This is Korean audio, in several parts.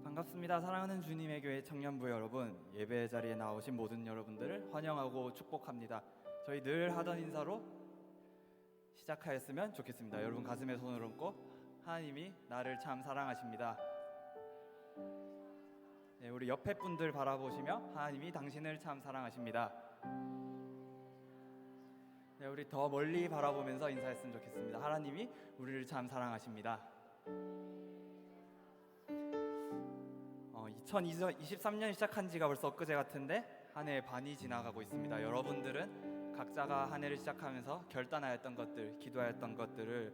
반갑습니다. 사랑하는 주님의 교회 청년부 여러분, 예배 자리에 나오신 모든 여러분들을 환영하고 축복합니다. 저희 늘 하던 인사로 시작하였으면 좋겠습니다. 여러분 가슴에 손을 얹고 하나님이 나를 참 사랑하십니다. 네, 우리 옆에 분들 바라보시며 하나님이 당신을 참 사랑하십니다. 네, 우리 더 멀리 바라보면서 인사했으면 좋겠습니다. 하나님이 우리를 참 사랑하십니다. 2023년 시작한 지가 벌써 엊그제 같은데 한 해 반이 지나가고 있습니다. 여러분들은 각자가 한 해를 시작하면서 결단하였던 것들, 기도하였던 것들을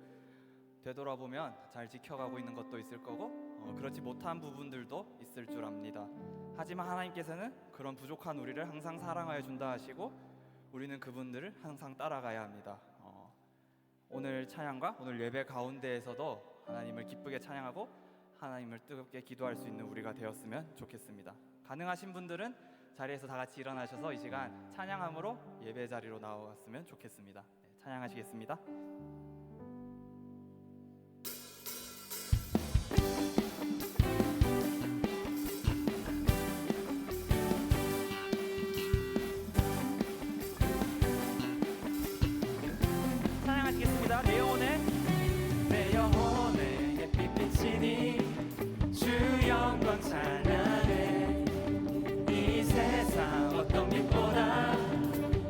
되돌아보면 잘 지켜가고 있는 것도 있을 거고 그렇지 못한 부분들도 있을 줄 압니다. 하지만 하나님께서는 그런 부족한 우리를 항상 사랑하여 준다 하시고 우리는 그분들을 항상 따라가야 합니다. 오늘 찬양과 오늘 예배 가운데에서도 하나님을 기쁘게 찬양하고 하나님을 뜨겁게 기도할 수 있는 우리가 되었으면 좋겠습니다. 가능하신 분들은 자리에서 다 같이 일어나셔서 이 시간 찬양함으로 예배 자리로 나왔으면 좋겠습니다. 네, 찬양하시겠습니다. 찬양하시겠습니다. 내 영혼의 햇빛이니 주 영광 찬양해. 이 세상 어떤 빛보다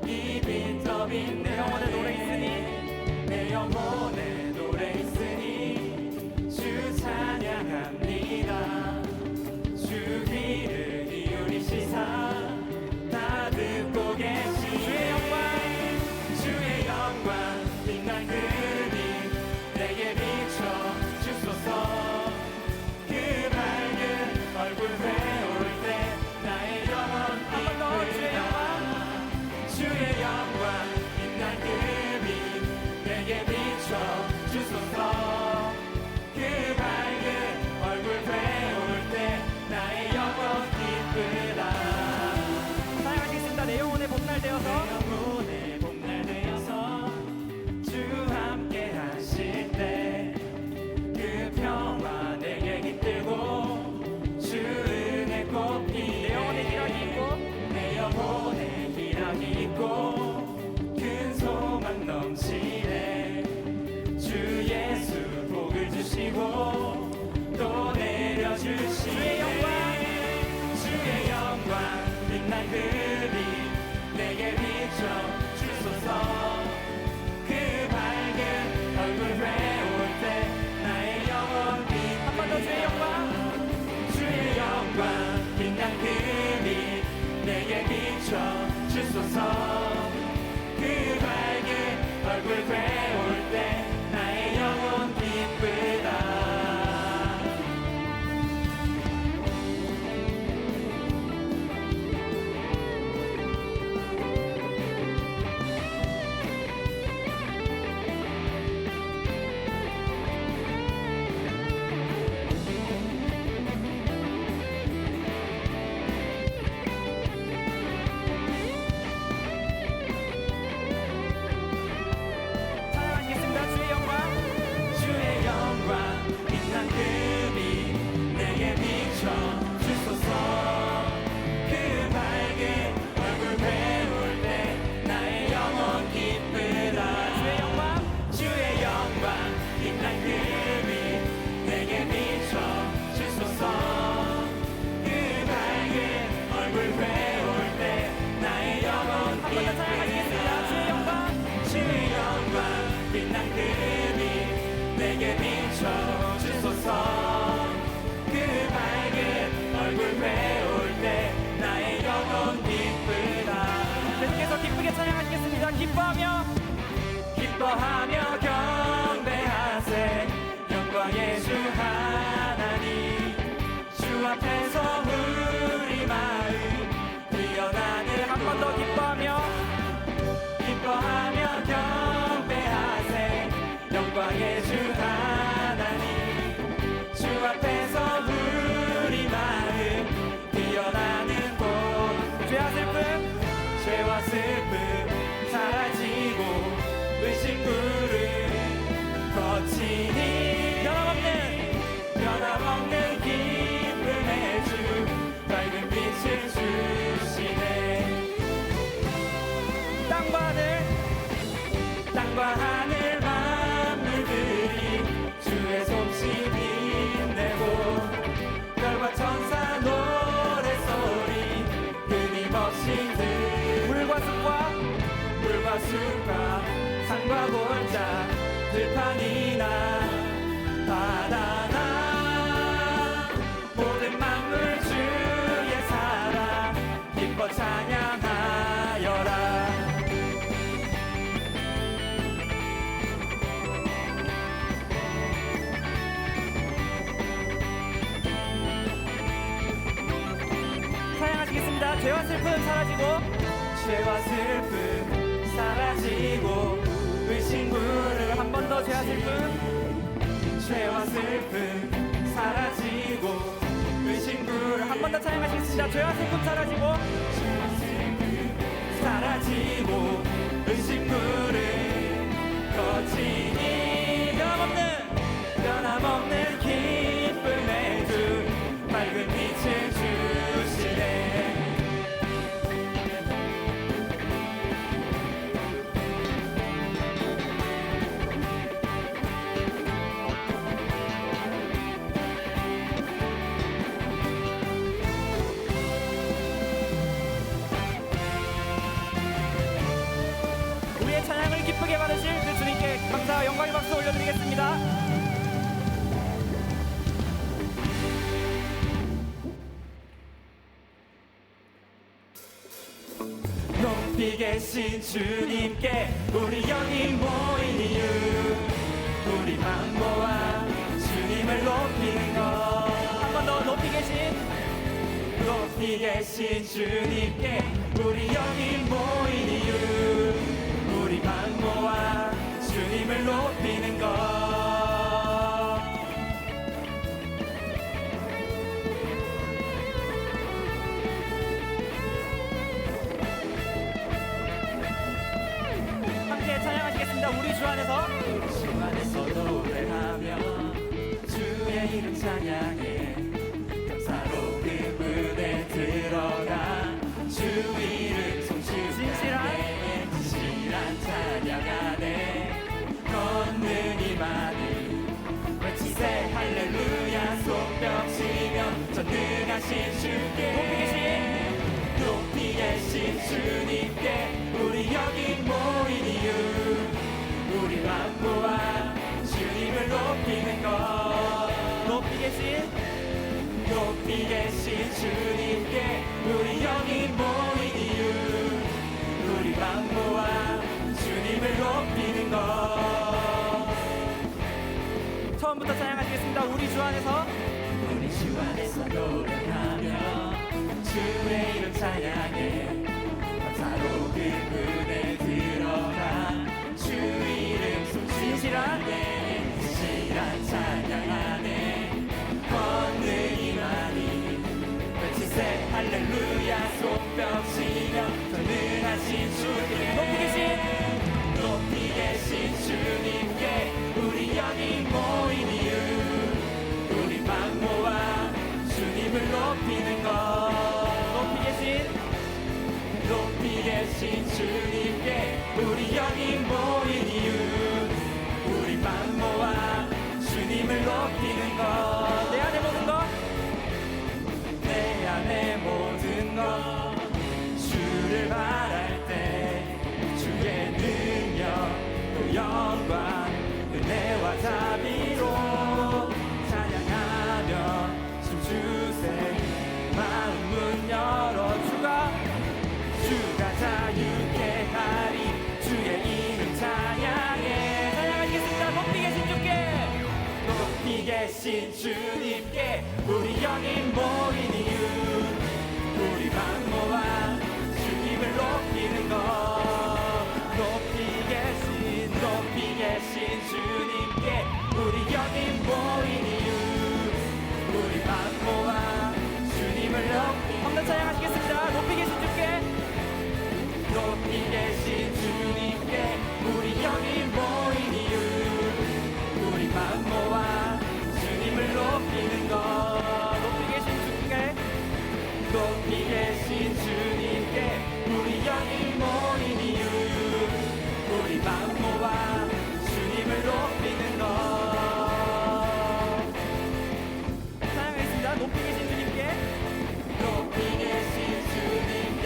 이 빛 더 빛내. 내 영혼의 노래 있으니 내 영혼의 노래 있으니 주 찬양합니다. 주 귀를 기울이시사 다 듣고 계시. 주의 영광 빛난 그 빛 내게 비춰 주소서. 얼굴 배울 때 나의 영혼 기쁘다. 주의 영광 빛난 그 빛 내게 비춰 주소서. 그 밝은 얼굴 배울 때 나의 영혼 기쁘다. 사랑하시겠습니다. 내 영혼의 봄날 되어서 내 영혼의 봄날 되어서 주 함께 하실 때 그 평화 내게 깃들고 주 은혜 꽃피. 내 영혼에 희락이 있고 내 영혼에 희락이 있고 큰 소망 넘치네. 주 예수 복을 주시고 또 내려주시네. 주의 영광 빛난 그 빛 내게 비춰 주소서. 그 밝은 얼굴 배울 때 나의 영혼 빛. 한 번 더 주의 영광. 주의 영광 빛난 그 빛 내게 비춰 주소서. 그 밝은 얼굴 배울 때 나의 영혼 기쁘다. 기뻐하며 기뻐하며 경배하세 영광의 주 하나님 주 앞에서 우리 마음 뛰어나는 한 번 더 기뻐하며 기뻐하며 경배하세 영광의 주 하나님 주 앞에서 우리 마음 뛰어나는 곳 죄와 슬픔 사라지고 의식물을 거치니 변함없는 기쁨의 주 밝은 빛을 주시네 땅과 하늘 만물들이 주의 솜씨 빛내고 별과 천사 노래소리 끊임없이 물과 숲과 산과 골짜 들판이나 바다나 모든 만물 주의 사랑 기뻐 찬양하여라 찬양하시겠습니다. 죄와 슬픔 사라지고 의식물을 한 번 더 죄와 슬픔 사라지고 의식물을 한 번 더 찬양하시겠습니다. 죄와 슬픔 사라지고 의식물을 거치니 변함없는 기쁨의 주 밝은 빛을 주시네 우리의 찬양을 기쁘게 받으실 그 주님께 감사와 영광의 박수 올려드리겠습니다. 높이 계신 주님께 우리 여기 모인 이유 우리만 모아 주님을 높이는 것 한 번 더 높이 계신 주님께 우리 여기 모인 이유 우리만 모아 주님을 높이는 것 함께 찬양하시겠습니다. 우리 주 안에서 노래하며 주의 이름 찬양해 감사로 그분에 들어가 주 이름 진실한 찬양하네 걷는 이만을 외치세 할렐루야 손뼉치며 전능하신 주께 높이 계신 주님께 우리 여기 모인 이유 우리만 모아 주님을 높이는 것 높이 계신 주님께 우리 여기 모인 이유 우리만 모아 주님을 높이는 것 처음부터 찬양하시겠습니다. 우리 주 안에서 노래하며 주의 이름 찬양해 감사로 그분에 들어가 주 이름 진실한 찬양하네 걷는 이만이 외치세 할렐루야 손뼉치며 전능하신 주께 높이 계신 주님께 우리 여기 모인 이유 우리만 모아 주님을 높이는 것 높이 계신 주님께 우리 여기 모인 이유 우리만 모아 주님을 높이는 것 내 안에 모든 것 주를 바랄 때 주의 능력 또 영광 은혜와 자비로 찬양하며 춤추세 마음 문 열어 주가 자유케 하리 주의 계신 주님께 우리 여기 모인 이유 우리만 모아 주님을 높이는 것 높이 계신 주님께 우리 여기 모인 이유 우리만 모아 주님을 높이 한번 찬양하시겠습니다. 높이 계신 주께 높이 계신 주님께 우리 여기 모인 이유 우리만 모아 주님을 높이는 것 높이 계신 주님께 높이 계신 주님께 우리 여기 모인 이유 우리만 모아 주님을 높이는 것 찬양하겠습니다. 높이 계신 주님께 높이 계신 주님께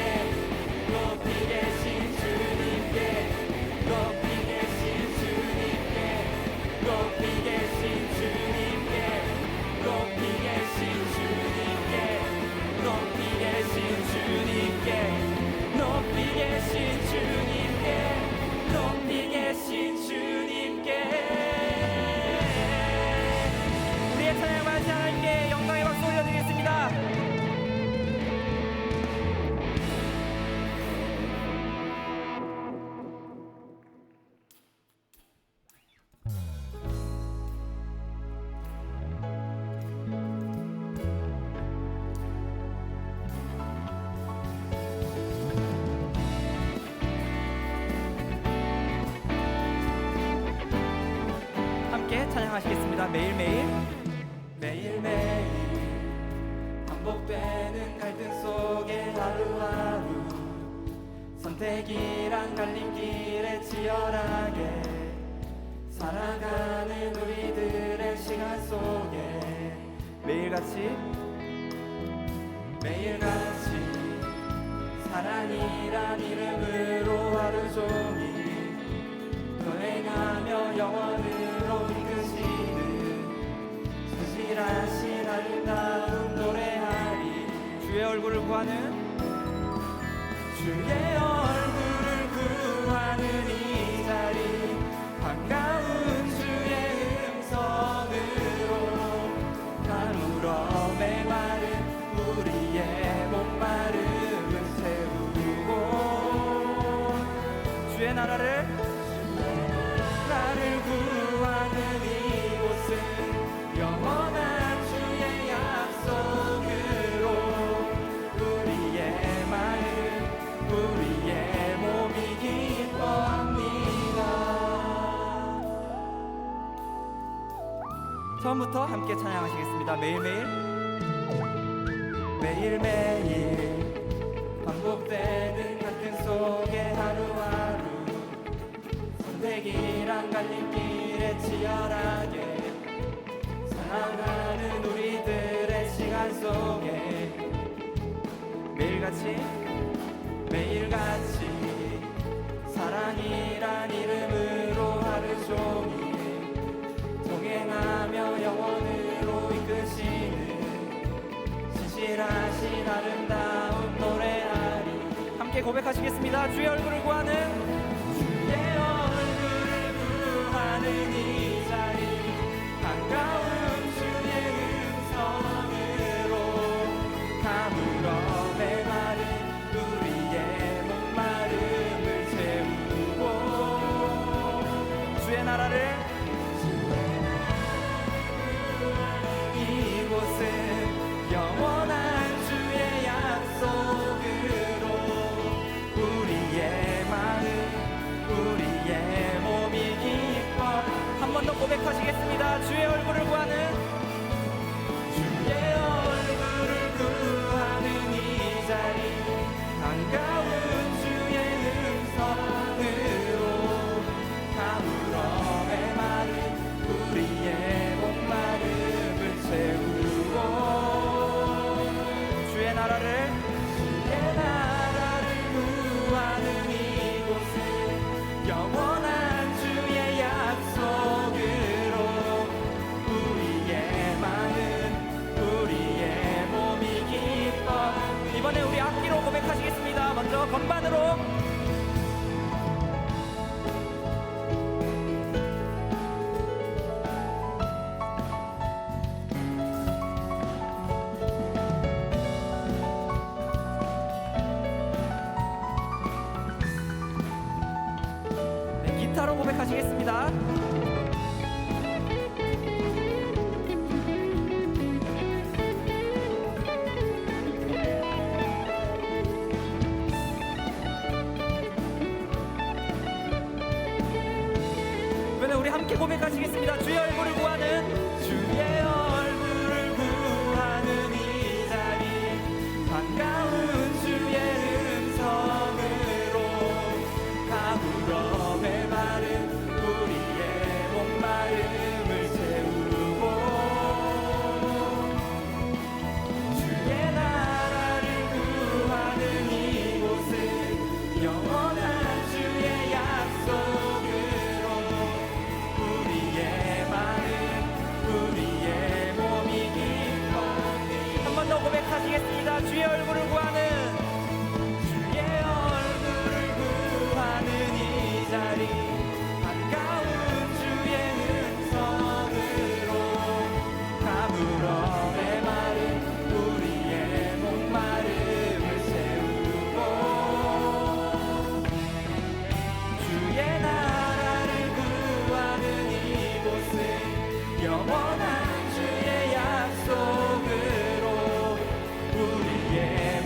높이 계신 주님께 높이 계신 주님께 높이 계신 주님께 높이 계신 주님께 높이 계신 주님께 높이 계신 주님께 높이 계신 주님께 우리의 찬양을 받으신 하나님께 영광의 박수 올려드리겠습니다. 함께 찬양하시겠습니다. 매일매일 매일매일 반복되는 갈등 속에 하루하루 선택이란 갈림길에 치열하게 살아가는 우리들의 시간 속에 매일같이 사랑이란 이름으로 하루 종일 여행하며 영원으로 이끄시는 진실하신 아름다운 노래하리 주의 얼굴을 구하는 이 자리 반가운 주의 음성으로 가물어 메마른 우리의 목마름을 채우고 주의 나라를 구하는 이곳은 영원한 주의 약속으로 우리의 마음 우리의 몸이 기뻐합니다. 처음부터 함께 찬양하시겠습니다. 매일매일 반복되는 갈등 속에 하루하루 선택이란 갈림길에 치열하게 살아가는 우리들의 시간 속에 매일같이 사랑이란 이름으로 하루 종일 동행하며 영원으로 이끄시는 진실하신 아름다운 노래하리 함께 고백하시겠습니다. 주의 얼굴을 구하는 이 자리 반가운 주의 음성으로 가물어 메마른 우리의 목마름을 채우고 주의 나라를 이곳은 영원한 주의 약속으로 우리의 마음 우리의 몸이 기뻐 한 번 더 고백하시겠습니다. 그러면 우리 함께 고백하시겠습니다. 주의 얼굴을 구하는 주의 얼굴을 구하는 이 자리 반가운 주의 음성으로 가물어 메마른 우리의 목마름을 채우고 주의 나라를 구하는 이곳은 영원한 주의 약속으로 우리의 마음 우리의 몸이 기뻐 한 번 더 고백하시겠습니다. 주의 얼굴을 구하는 주의 얼굴을 구하는 이 자리 반가운 주의 음성으로 가물어 메마른 우리의 목마름을 채우고 주의 나라를 구하는 이곳은 영원한 주의 약속으로 우리의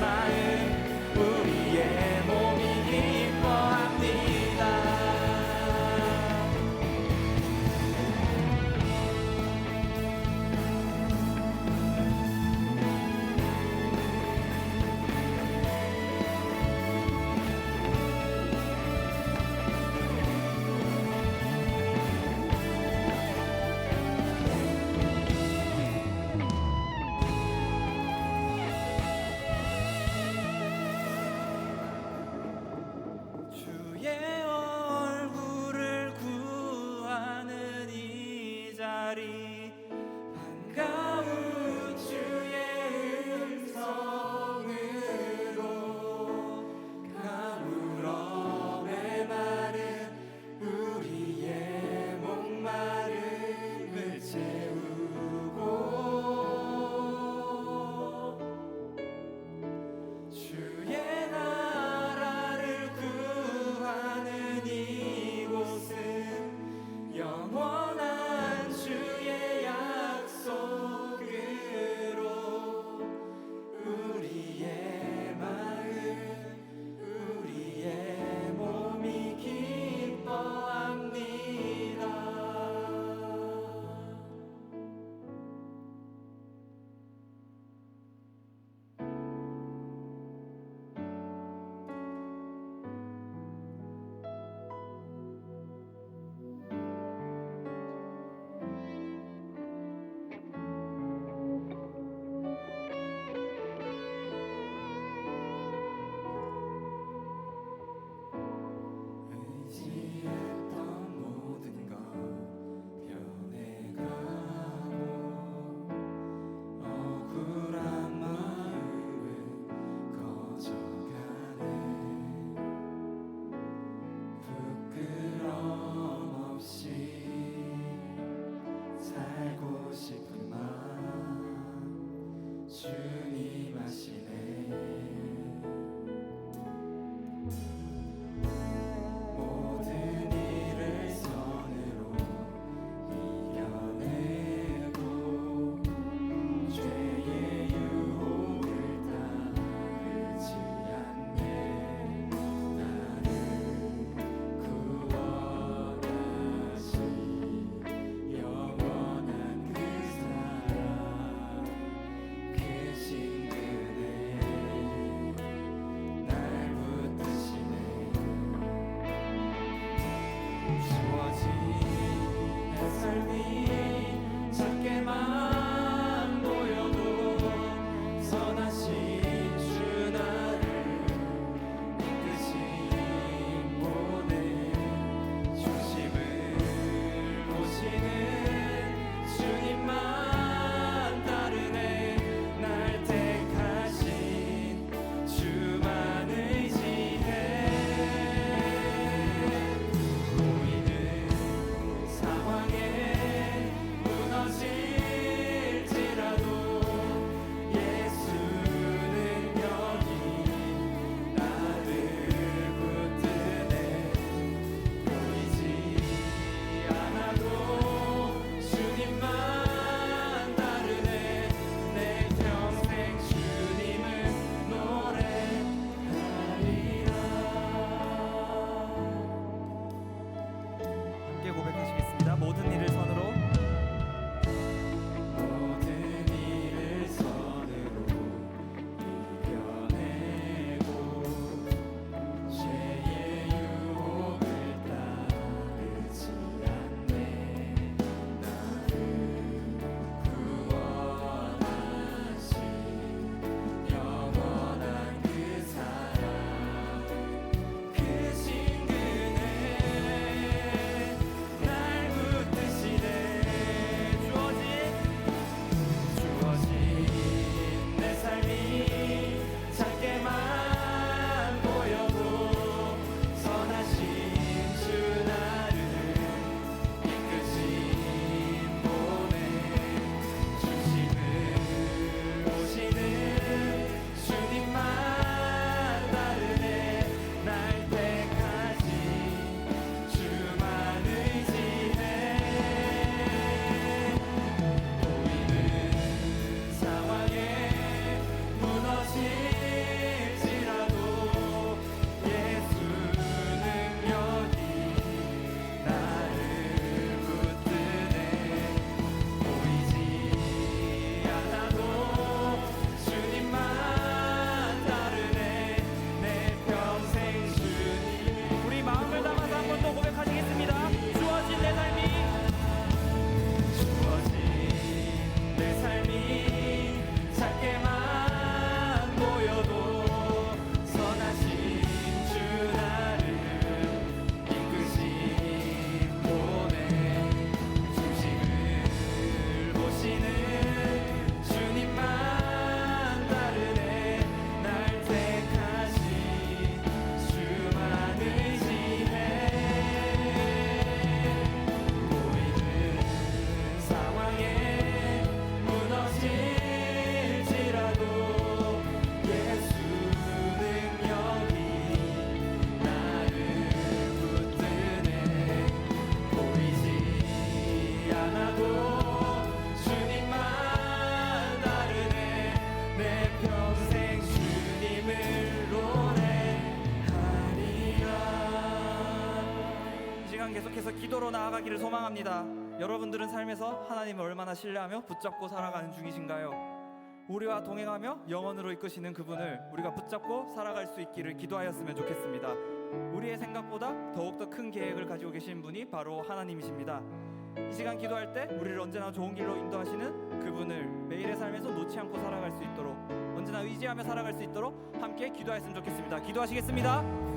시간 계속해서 기도로 나아가기를 소망합니다. 여러분들은 삶에서 하나님을 얼마나 신뢰하며 붙잡고 살아가는 중이신가요? 우리와 동행하며 영원으로 이끄시는 그분을 우리가 붙잡고 살아갈 수 있기를 기도하였으면 좋겠습니다. 우리의 생각보다 더욱더 큰 계획을 가지고 계신 분이 바로 하나님이십니다. 이 시간 기도할 때 우리를 언제나 좋은 길로 인도하시는 그분을 매일의 삶에서 놓지 않고 살아갈 수 있도록, 언제나 의지하며 살아갈 수 있도록 함께 기도하였으면 좋겠습니다. 기도하시겠습니다.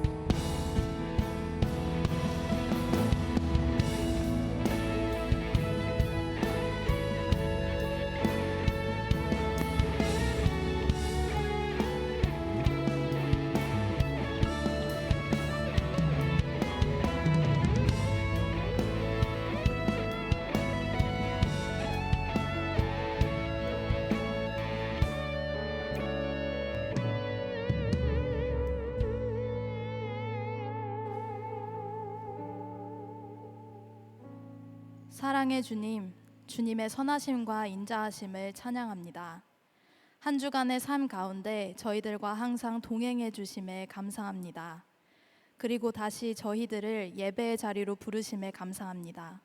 사랑의 주님, 주님의 선하심과 인자하심을 찬양합니다. 한 주간의 삶 가운데 저희들과 항상 동행해 주심에 감사합니다. 그리고 다시 저희들을 예배의 자리로 부르심에 감사합니다.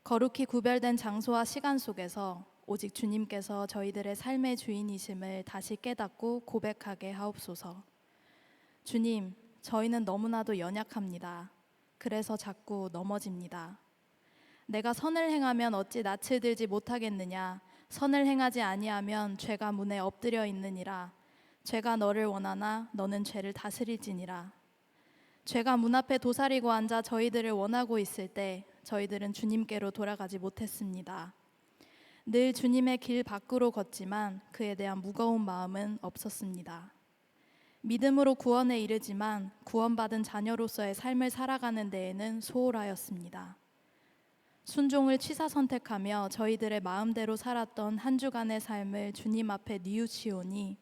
거룩히 구별된 장소와 시간 속에서 오직 주님께서 저희들의 삶의 주인이심을 다시 깨닫고 고백하게 하옵소서. 주님, 저희는 너무나도 연약합니다. 그래서 자꾸 넘어집니다. 내가 선을 행하면 어찌 낯을 들지 못하겠느냐. 선을 행하지 아니하면 죄가 문에 엎드려 있느니라. 죄가 너를 원하나 너는 죄를 다스릴지니라. 죄가 문 앞에 도사리고 앉아 저희들을 원하고 있을 때 저희들은 주님께로 돌아가지 못했습니다. 늘 주님의 길 밖으로 걷지만 그에 대한 무거운 마음은 없었습니다. 믿음으로 구원에 이르지만 구원받은 자녀로서의 삶을 살아가는 데에는 소홀하였습니다. 순종을 취사 선택하며 저희들의 마음대로 살았던 한 주간의 삶을 주님 앞에 뉘우치오니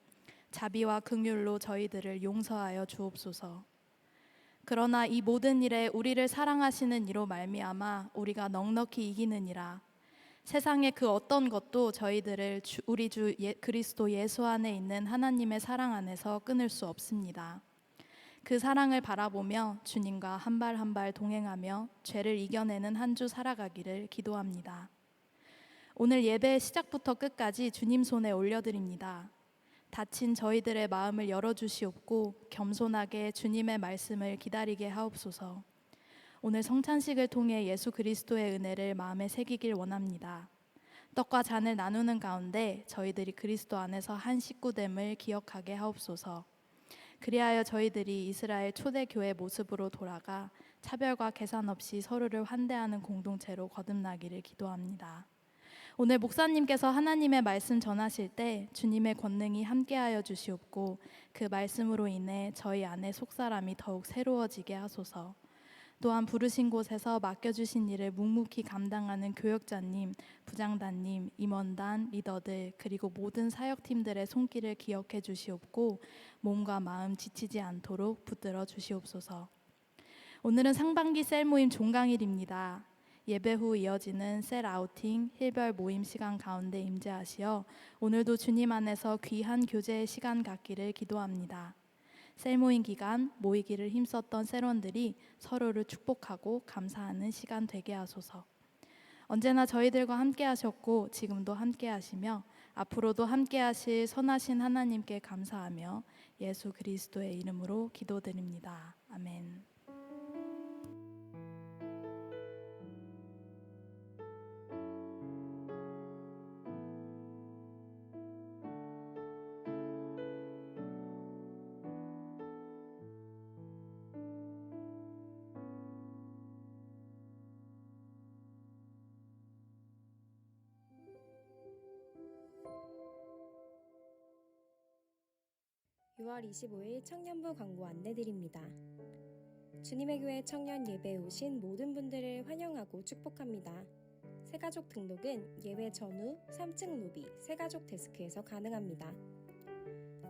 자비와 긍휼로 저희들을 용서하여 주옵소서. 그러나 이 모든 일에 우리를 사랑하시는 이로 말미암아 우리가 넉넉히 이기느니라. 세상의 그 어떤 것도 저희들을 우리 주 그리스도 예수 안에 있는 하나님의 사랑 안에서 끊을 수 없습니다. 그 사랑을 바라보며 주님과 한 발 한 발 동행하며 죄를 이겨내는 한 주 살아가기를 기도합니다. 오늘 예배의 시작부터 끝까지 주님 손에 올려드립니다. 다친 저희들의 마음을 열어주시옵고 겸손하게 주님의 말씀을 기다리게 하옵소서. 오늘 성찬식을 통해 예수 그리스도의 은혜를 마음에 새기길 원합니다. 떡과 잔을 나누는 가운데 저희들이 그리스도 안에서 한 식구됨을 기억하게 하옵소서. 그리하여 저희들이 이스라엘 초대교회 모습으로 돌아가 차별과 계산 없이 서로를 환대하는 공동체로 거듭나기를 기도합니다. 오늘 목사님께서 하나님의 말씀 전하실 때 주님의 권능이 함께하여 주시옵고 그 말씀으로 인해 저희 안에 속사람이 더욱 새로워지게 하소서. 또한 부르신 곳에서 맡겨주신 일을 묵묵히 감당하는 교역자님, 부장단님, 임원단, 리더들 그리고 모든 사역팀들의 손길을 기억해 주시옵고 몸과 마음 지치지 않도록 붙들어 주시옵소서. 오늘은 상반기 셀 모임 종강일입니다. 예배 후 이어지는 셀 아우팅, 힐별 모임 시간 가운데 임재하시어 오늘도 주님 안에서 귀한 교제의 시간 갖기를 기도합니다. 셀 모임 기간 모이기를 힘썼던 셀원들이 서로를 축복하고 감사하는 시간 되게 하소서. 언제나 저희들과 함께 하셨고 지금도 함께 하시며 앞으로도 함께 하실 선하신 하나님께 감사하며 예수 그리스도의 이름으로 기도드립니다. 아멘. 6월 25일 청년부 광고 안내드립니다. 주님의 교회 청년 예배에 오신 모든 분들을 환영하고 축복합니다. 새가족 등록은 예배 전후 3층 로비 새가족 데스크에서 가능합니다.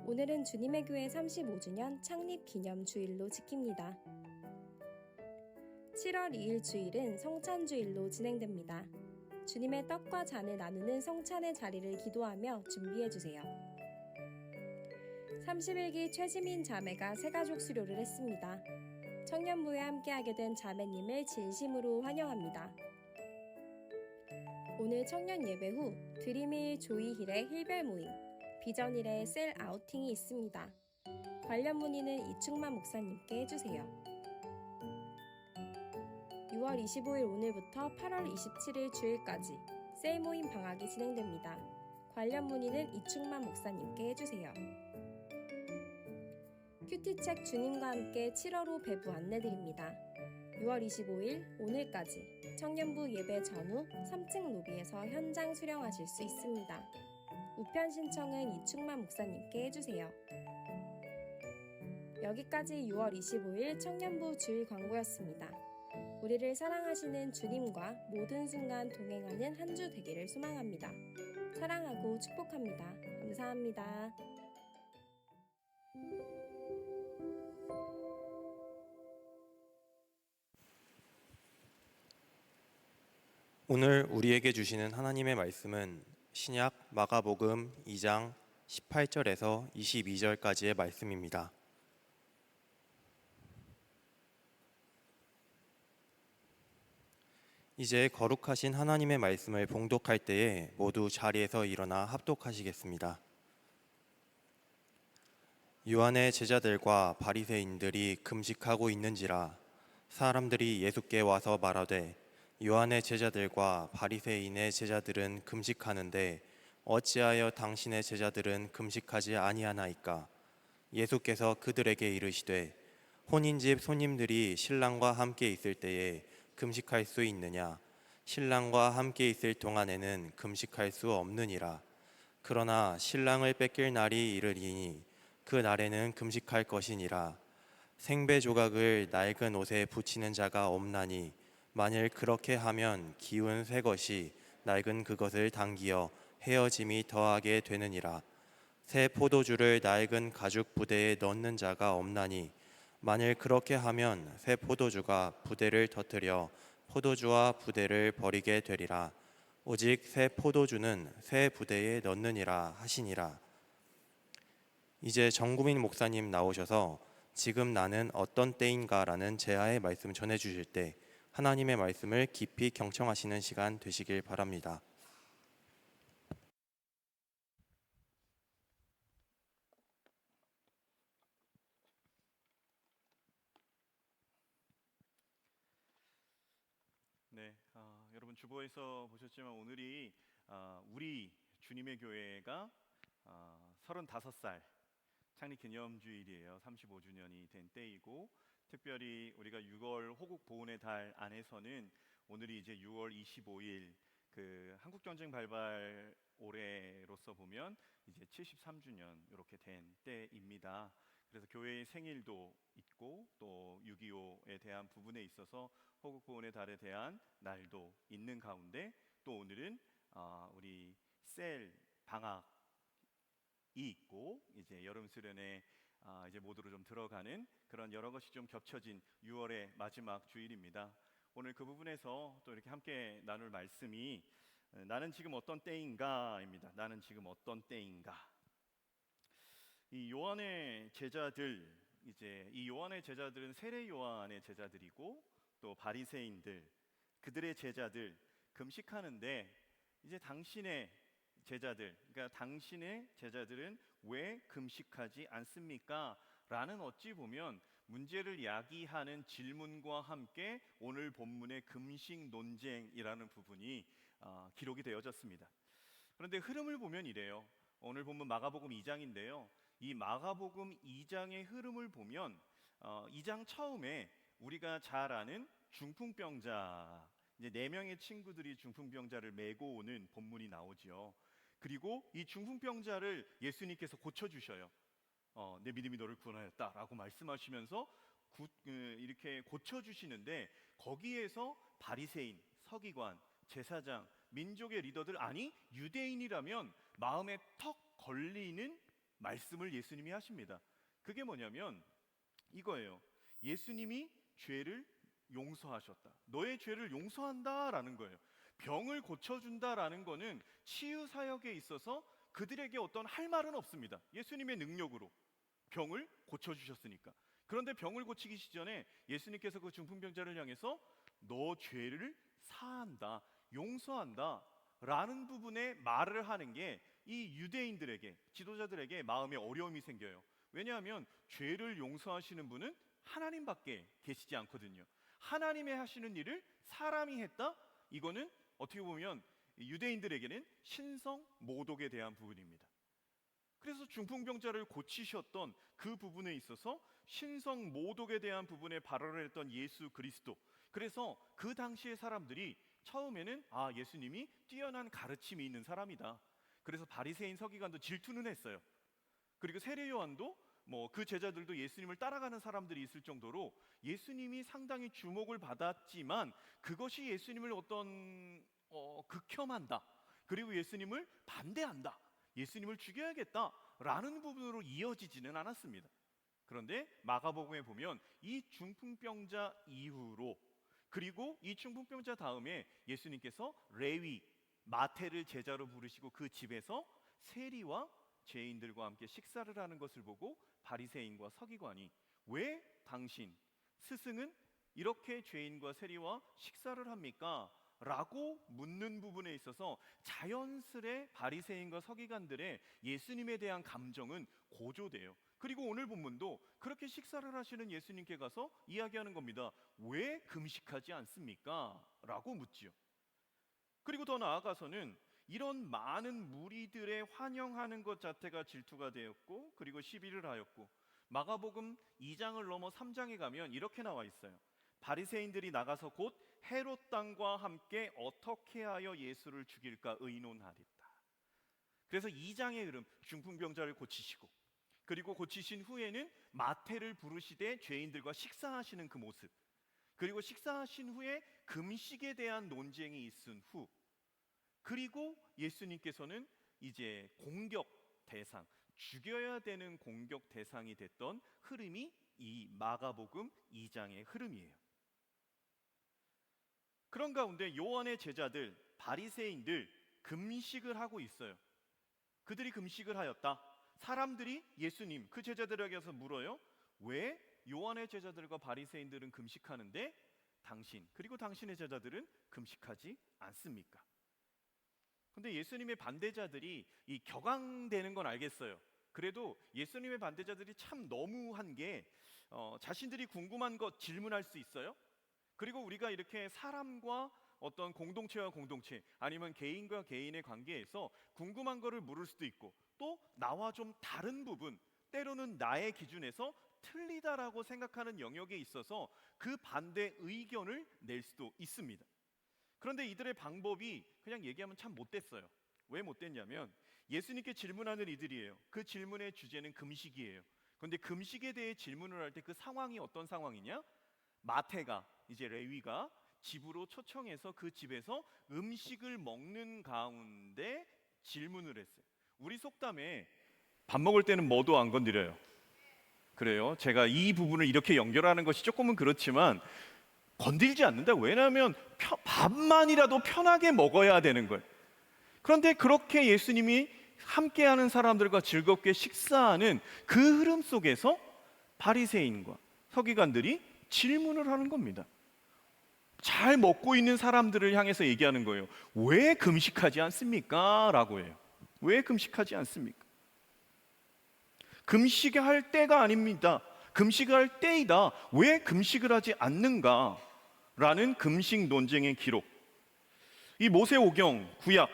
오늘은 주님의 교회 35주년 창립 기념 주일로 지킵니다. 7월 2일 주일은 성찬주일로 진행됩니다. 주님의 떡과 잔을 나누는 성찬의 자리를 기도하며 준비해주세요. 31기 최지민 자매가 새가족 수료를 했습니다. 청년부에 함께하게 된 자매님을 진심으로 환영합니다. 오늘 청년 예배 후 드림힐 조이힐의 힐별 모임, 비전힐의 셀 아우팅이 있습니다. 관련 문의는 이충만 목사님께 해주세요. 6월 25일 오늘부터 8월 27일 주일까지 셀 모임 방학이 진행됩니다. 관련 문의는 이충만 목사님께 해주세요. 큐티책 주님과 함께 7월호 배부 안내드립니다. 6월 25일 오늘까지 청년부 예배 전후 3층 로비에서 현장 수령하실 수 있습니다. 우편 신청은 이충만 목사님께 해주세요. 여기까지 6월 25일 청년부 주일 광고였습니다. 우리를 사랑하시는 주님과 모든 순간 동행하는 한 주 되기를 소망합니다. 사랑하고 축복합니다. 감사합니다. 오늘 우리에게 주시는 하나님의 말씀은 신약 마가복음 2장 18절에서 22절까지의 말씀입니다. 이제 거룩하신 하나님의 말씀을 봉독할 때에 모두 자리에서 일어나 합독하시겠습니다. 요한의 제자들과 바리새인들이 금식하고 있는지라 사람들이 예수께 와서 말하되 요한의 제자들과 바리새인의 제자들은 금식하는데 어찌하여 당신의 제자들은 금식하지 아니하나이까? 예수께서 그들에게 이르시되 혼인집 손님들이 신랑과 함께 있을 때에 금식할 수 있느냐? 신랑과 함께 있을 동안에는 금식할 수 없느니라. 그러나 신랑을 뺏길 날이 이르리니 그 날에는 금식할 것이니라. 생배 조각을 낡은 옷에 붙이는 자가 없나니 만일 그렇게 하면 기운 새 것이 낡은 그것을 당기어 헤어짐이 더하게 되느니라. 새 포도주를 낡은 가죽 부대에 넣는 자가 없나니 만일 그렇게 하면 새 포도주가 부대를 터뜨려 포도주와 부대를 버리게 되리라. 오직 새 포도주는 새 부대에 넣느니라 하시니라. 이제 정구민 목사님 나오셔서 지금 나는 어떤 때인가라는 제아의 말씀 전해주실 때 하나님의 말씀을 깊이 경청하시는 시간 되시길 바랍니다. 네, 여러분 주보에서 보셨지만 오늘이 우리 주님의 교회가 35살 창립 기념주일이에요. 35주년이 된 때이고 특별히 우리가 6월 호국 보훈의 달 안에서는 오늘이 이제 6월 25일 그 한국 전쟁 발발 올해로서 보면 이제 73주년 이렇게 된 때입니다. 그래서 교회의 생일도 있고 또 6.25에 대한 부분에 있어서 호국 보훈의 달에 대한 날도 있는 가운데 또 오늘은 우리 셀 방학이 있고 이제 여름 수련회 이제 모드로 좀 들어가는 그런 여러 것이 좀 겹쳐진 6월의 마지막 주일입니다. 오늘 그 부분에서 또 이렇게 함께 나눌 말씀이 나는 지금 어떤 때인가입니다. 나는 지금 어떤 때인가. 이 요한의 제자들 이제 이 요한의 제자들은 세례 요한의 제자들이고 또 바리새인들 그들의 제자들 금식하는데 이제 당신의 제자들 그러니까 당신의 제자들은 왜 금식하지 않습니까? 라는 어찌 보면 문제를 야기하는 질문과 함께 오늘 본문의 금식 논쟁이라는 부분이 기록이 되어졌습니다. 그런데 흐름을 보면 이래요. 오늘 본문 마가복음 2장인데요. 이 마가복음 2장의 흐름을 보면 2장 처음에 우리가 잘 아는 중풍병자 이제 4명의 친구들이 중풍병자를 메고 오는 본문이 나오죠. 그리고 이 중풍병자를 예수님께서 고쳐주셔요. 내 믿음이 너를 구원하였다라고 말씀하시면서 이렇게 고쳐주시는데 거기에서 바리새인, 서기관, 제사장, 민족의 리더들 아니 유대인이라면 마음에 턱 걸리는 말씀을 예수님이 하십니다. 그게 뭐냐면 이거예요. 예수님이 죄를 용서하셨다. 너의 죄를 용서한다라는 거예요. 병을 고쳐준다라는 거는 치유 사역에 있어서 그들에게 어떤 할 말은 없습니다. 예수님의 능력으로 병을 고쳐주셨으니까. 그런데 병을 고치기 시전에 예수님께서 그 중풍병자를 향해서 너 죄를 사한다, 용서한다 라는 부분에 말을 하는 게 이 유대인들에게, 지도자들에게 마음에 어려움이 생겨요. 왜냐하면 죄를 용서하시는 분은 하나님밖에 계시지 않거든요. 하나님의 하시는 일을 사람이 했다? 이거는 어떻게 보면 유대인들에게는 신성 모독에 대한 부분입니다. 그래서 중풍병자를 고치셨던 그 부분에 있어서 신성 모독에 대한 부분에 발언을 했던 예수 그리스도, 그래서 그 당시의 사람들이 처음에는 예수님이 뛰어난 가르침이 있는 사람이다. 그래서 바리새인 서기관도 질투는 했어요. 그리고 세례 요한도 그 제자들도 예수님을 따라가는 사람들이 있을 정도로 예수님이 상당히 주목을 받았지만 그것이 예수님을 극혐한다, 그리고 예수님을 반대한다, 예수님을 죽여야겠다라는 부분으로 이어지지는 않았습니다. 그런데 마가복음에 보면 이 중풍병자 이후로, 그리고 이 중풍병자 다음에 예수님께서 레위, 마태를 제자로 부르시고 그 집에서 세리와 죄인들과 함께 식사를 하는 것을 보고 바리새인과 서기관이 왜 당신 스승은 이렇게 죄인과 세리와 식사를 합니까? 라고 묻는 부분에 있어서 자연스레 바리새인과 서기관들의 예수님에 대한 감정은 고조돼요. 그리고 오늘 본문도 그렇게 식사를 하시는 예수님께 가서 이야기하는 겁니다. 왜 금식하지 않습니까? 라고 묻지요. 그리고 더 나아가서는 이런 많은 무리들의 환영하는 것 자체가 질투가 되었고, 그리고 시비를 하였고, 마가복음 2장을 넘어 3장에 가면 이렇게 나와 있어요. 바리새인들이 나가서 곧 헤롯 당과 함께 어떻게 하여 예수를 죽일까 의논하리다. 그래서 2장의 흐름, 중풍병자를 고치시고, 그리고 고치신 후에는 마태를 부르시되 죄인들과 식사하시는 그 모습, 그리고 식사하신 후에 금식에 대한 논쟁이 있은 후, 그리고 예수님께서는 이제 공격 대상, 죽여야 되는 공격 대상이 됐던 흐름이 이 마가복음 2장의 흐름이에요. 그런 가운데 요한의 제자들, 바리새인들 금식을 하고 있어요. 그들이 금식을 하였다. 사람들이 예수님, 그 제자들에게서 물어요. 왜 요한의 제자들과 바리새인들은 금식하는데 당신, 그리고 당신의 제자들은 금식하지 않습니까? 근데 예수님의 반대자들이 이 격앙되는 건 알겠어요. 그래도 예수님의 반대자들이 참 너무한 게 자신들이 궁금한 것 질문할 수 있어요. 그리고 우리가 이렇게 사람과 어떤 공동체와 공동체, 아니면 개인과 개인의 관계에서 궁금한 거를 물을 수도 있고, 또 나와 좀 다른 부분, 때로는 나의 기준에서 틀리다라고 생각하는 영역에 있어서 그 반대 의견을 낼 수도 있습니다. 그런데 이들의 방법이 그냥 얘기하면 참 못됐어요. 왜 못됐냐면 예수님께 질문하는 이들이에요. 그 질문의 주제는 금식이에요. 그런데 금식에 대해 질문을 할 때 그 상황이 어떤 상황이냐? 마태가, 이제 레위가 집으로 초청해서 그 집에서 음식을 먹는 가운데 질문을 했어요. 우리 속담에 밥 먹을 때는 뭐도 안 건드려요. 그래요. 제가 이 부분을 이렇게 연결하는 것이 조금은 그렇지만 건들지 않는다. 왜냐하면 밥만이라도 편하게 먹어야 되는 거예요. 그런데 그렇게 예수님이 함께하는 사람들과 즐겁게 식사하는 그 흐름 속에서 바리새인과 서기관들이 질문을 하는 겁니다. 잘 먹고 있는 사람들을 향해서 얘기하는 거예요. 왜 금식하지 않습니까? 라고 해요. 왜 금식하지 않습니까? 금식할 때가 아닙니다. 금식할 때이다. 왜 금식을 하지 않는가? 라는 금식 논쟁의 기록. 이 모세오경, 구약,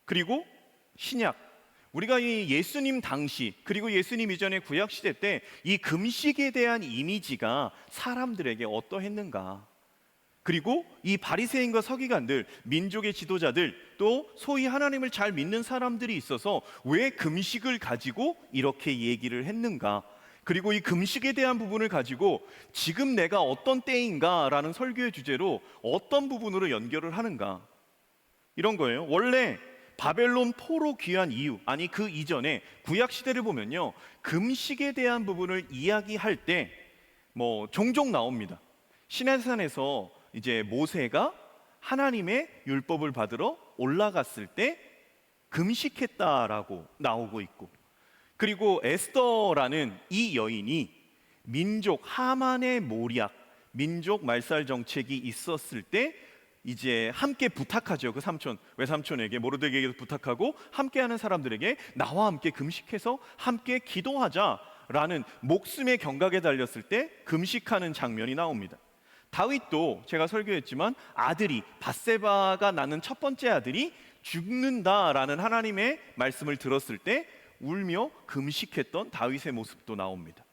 그리고 신약, 우리가 이 예수님 당시, 그리고 예수님 이전의 구약 시대 때 이 금식에 대한 이미지가 사람들에게 어떠했는가? 그리고 이 바리새인과 서기관들, 민족의 지도자들, 또 소위 하나님을 잘 믿는 사람들이 있어서 왜 금식을 가지고 이렇게 얘기를 했는가? 그리고 이 금식에 대한 부분을 가지고 지금 내가 어떤 때인가라는 설교의 주제로 어떤 부분으로 연결을 하는가? 이런 거예요. 원래 바벨론 포로 귀환 이후, 아니 그 이전에 구약 시대를 보면요, 금식에 대한 부분을 이야기할 때 종종 나옵니다. 시내산에서 이제 모세가 하나님의 율법을 받으러 올라갔을 때 금식했다라고 나오고 있고, 그리고 에스더라는 이 여인이 민족 하만의 모략, 민족 말살 정책이 있었을 때 이제 함께 부탁하죠. 그 삼촌, 외삼촌에게, 모르드게에게 부탁하고 함께하는 사람들에게 나와 함께 금식해서 함께 기도하자라는 목숨의 경각에 달렸을 때 금식하는 장면이 나옵니다. 다윗도 제가 설교했지만 아들이 밧세바가 낳는 첫 번째 아들이 죽는다라는 하나님의 말씀을 들었을 때 울며 금식했던 다윗의 모습도 나옵니다.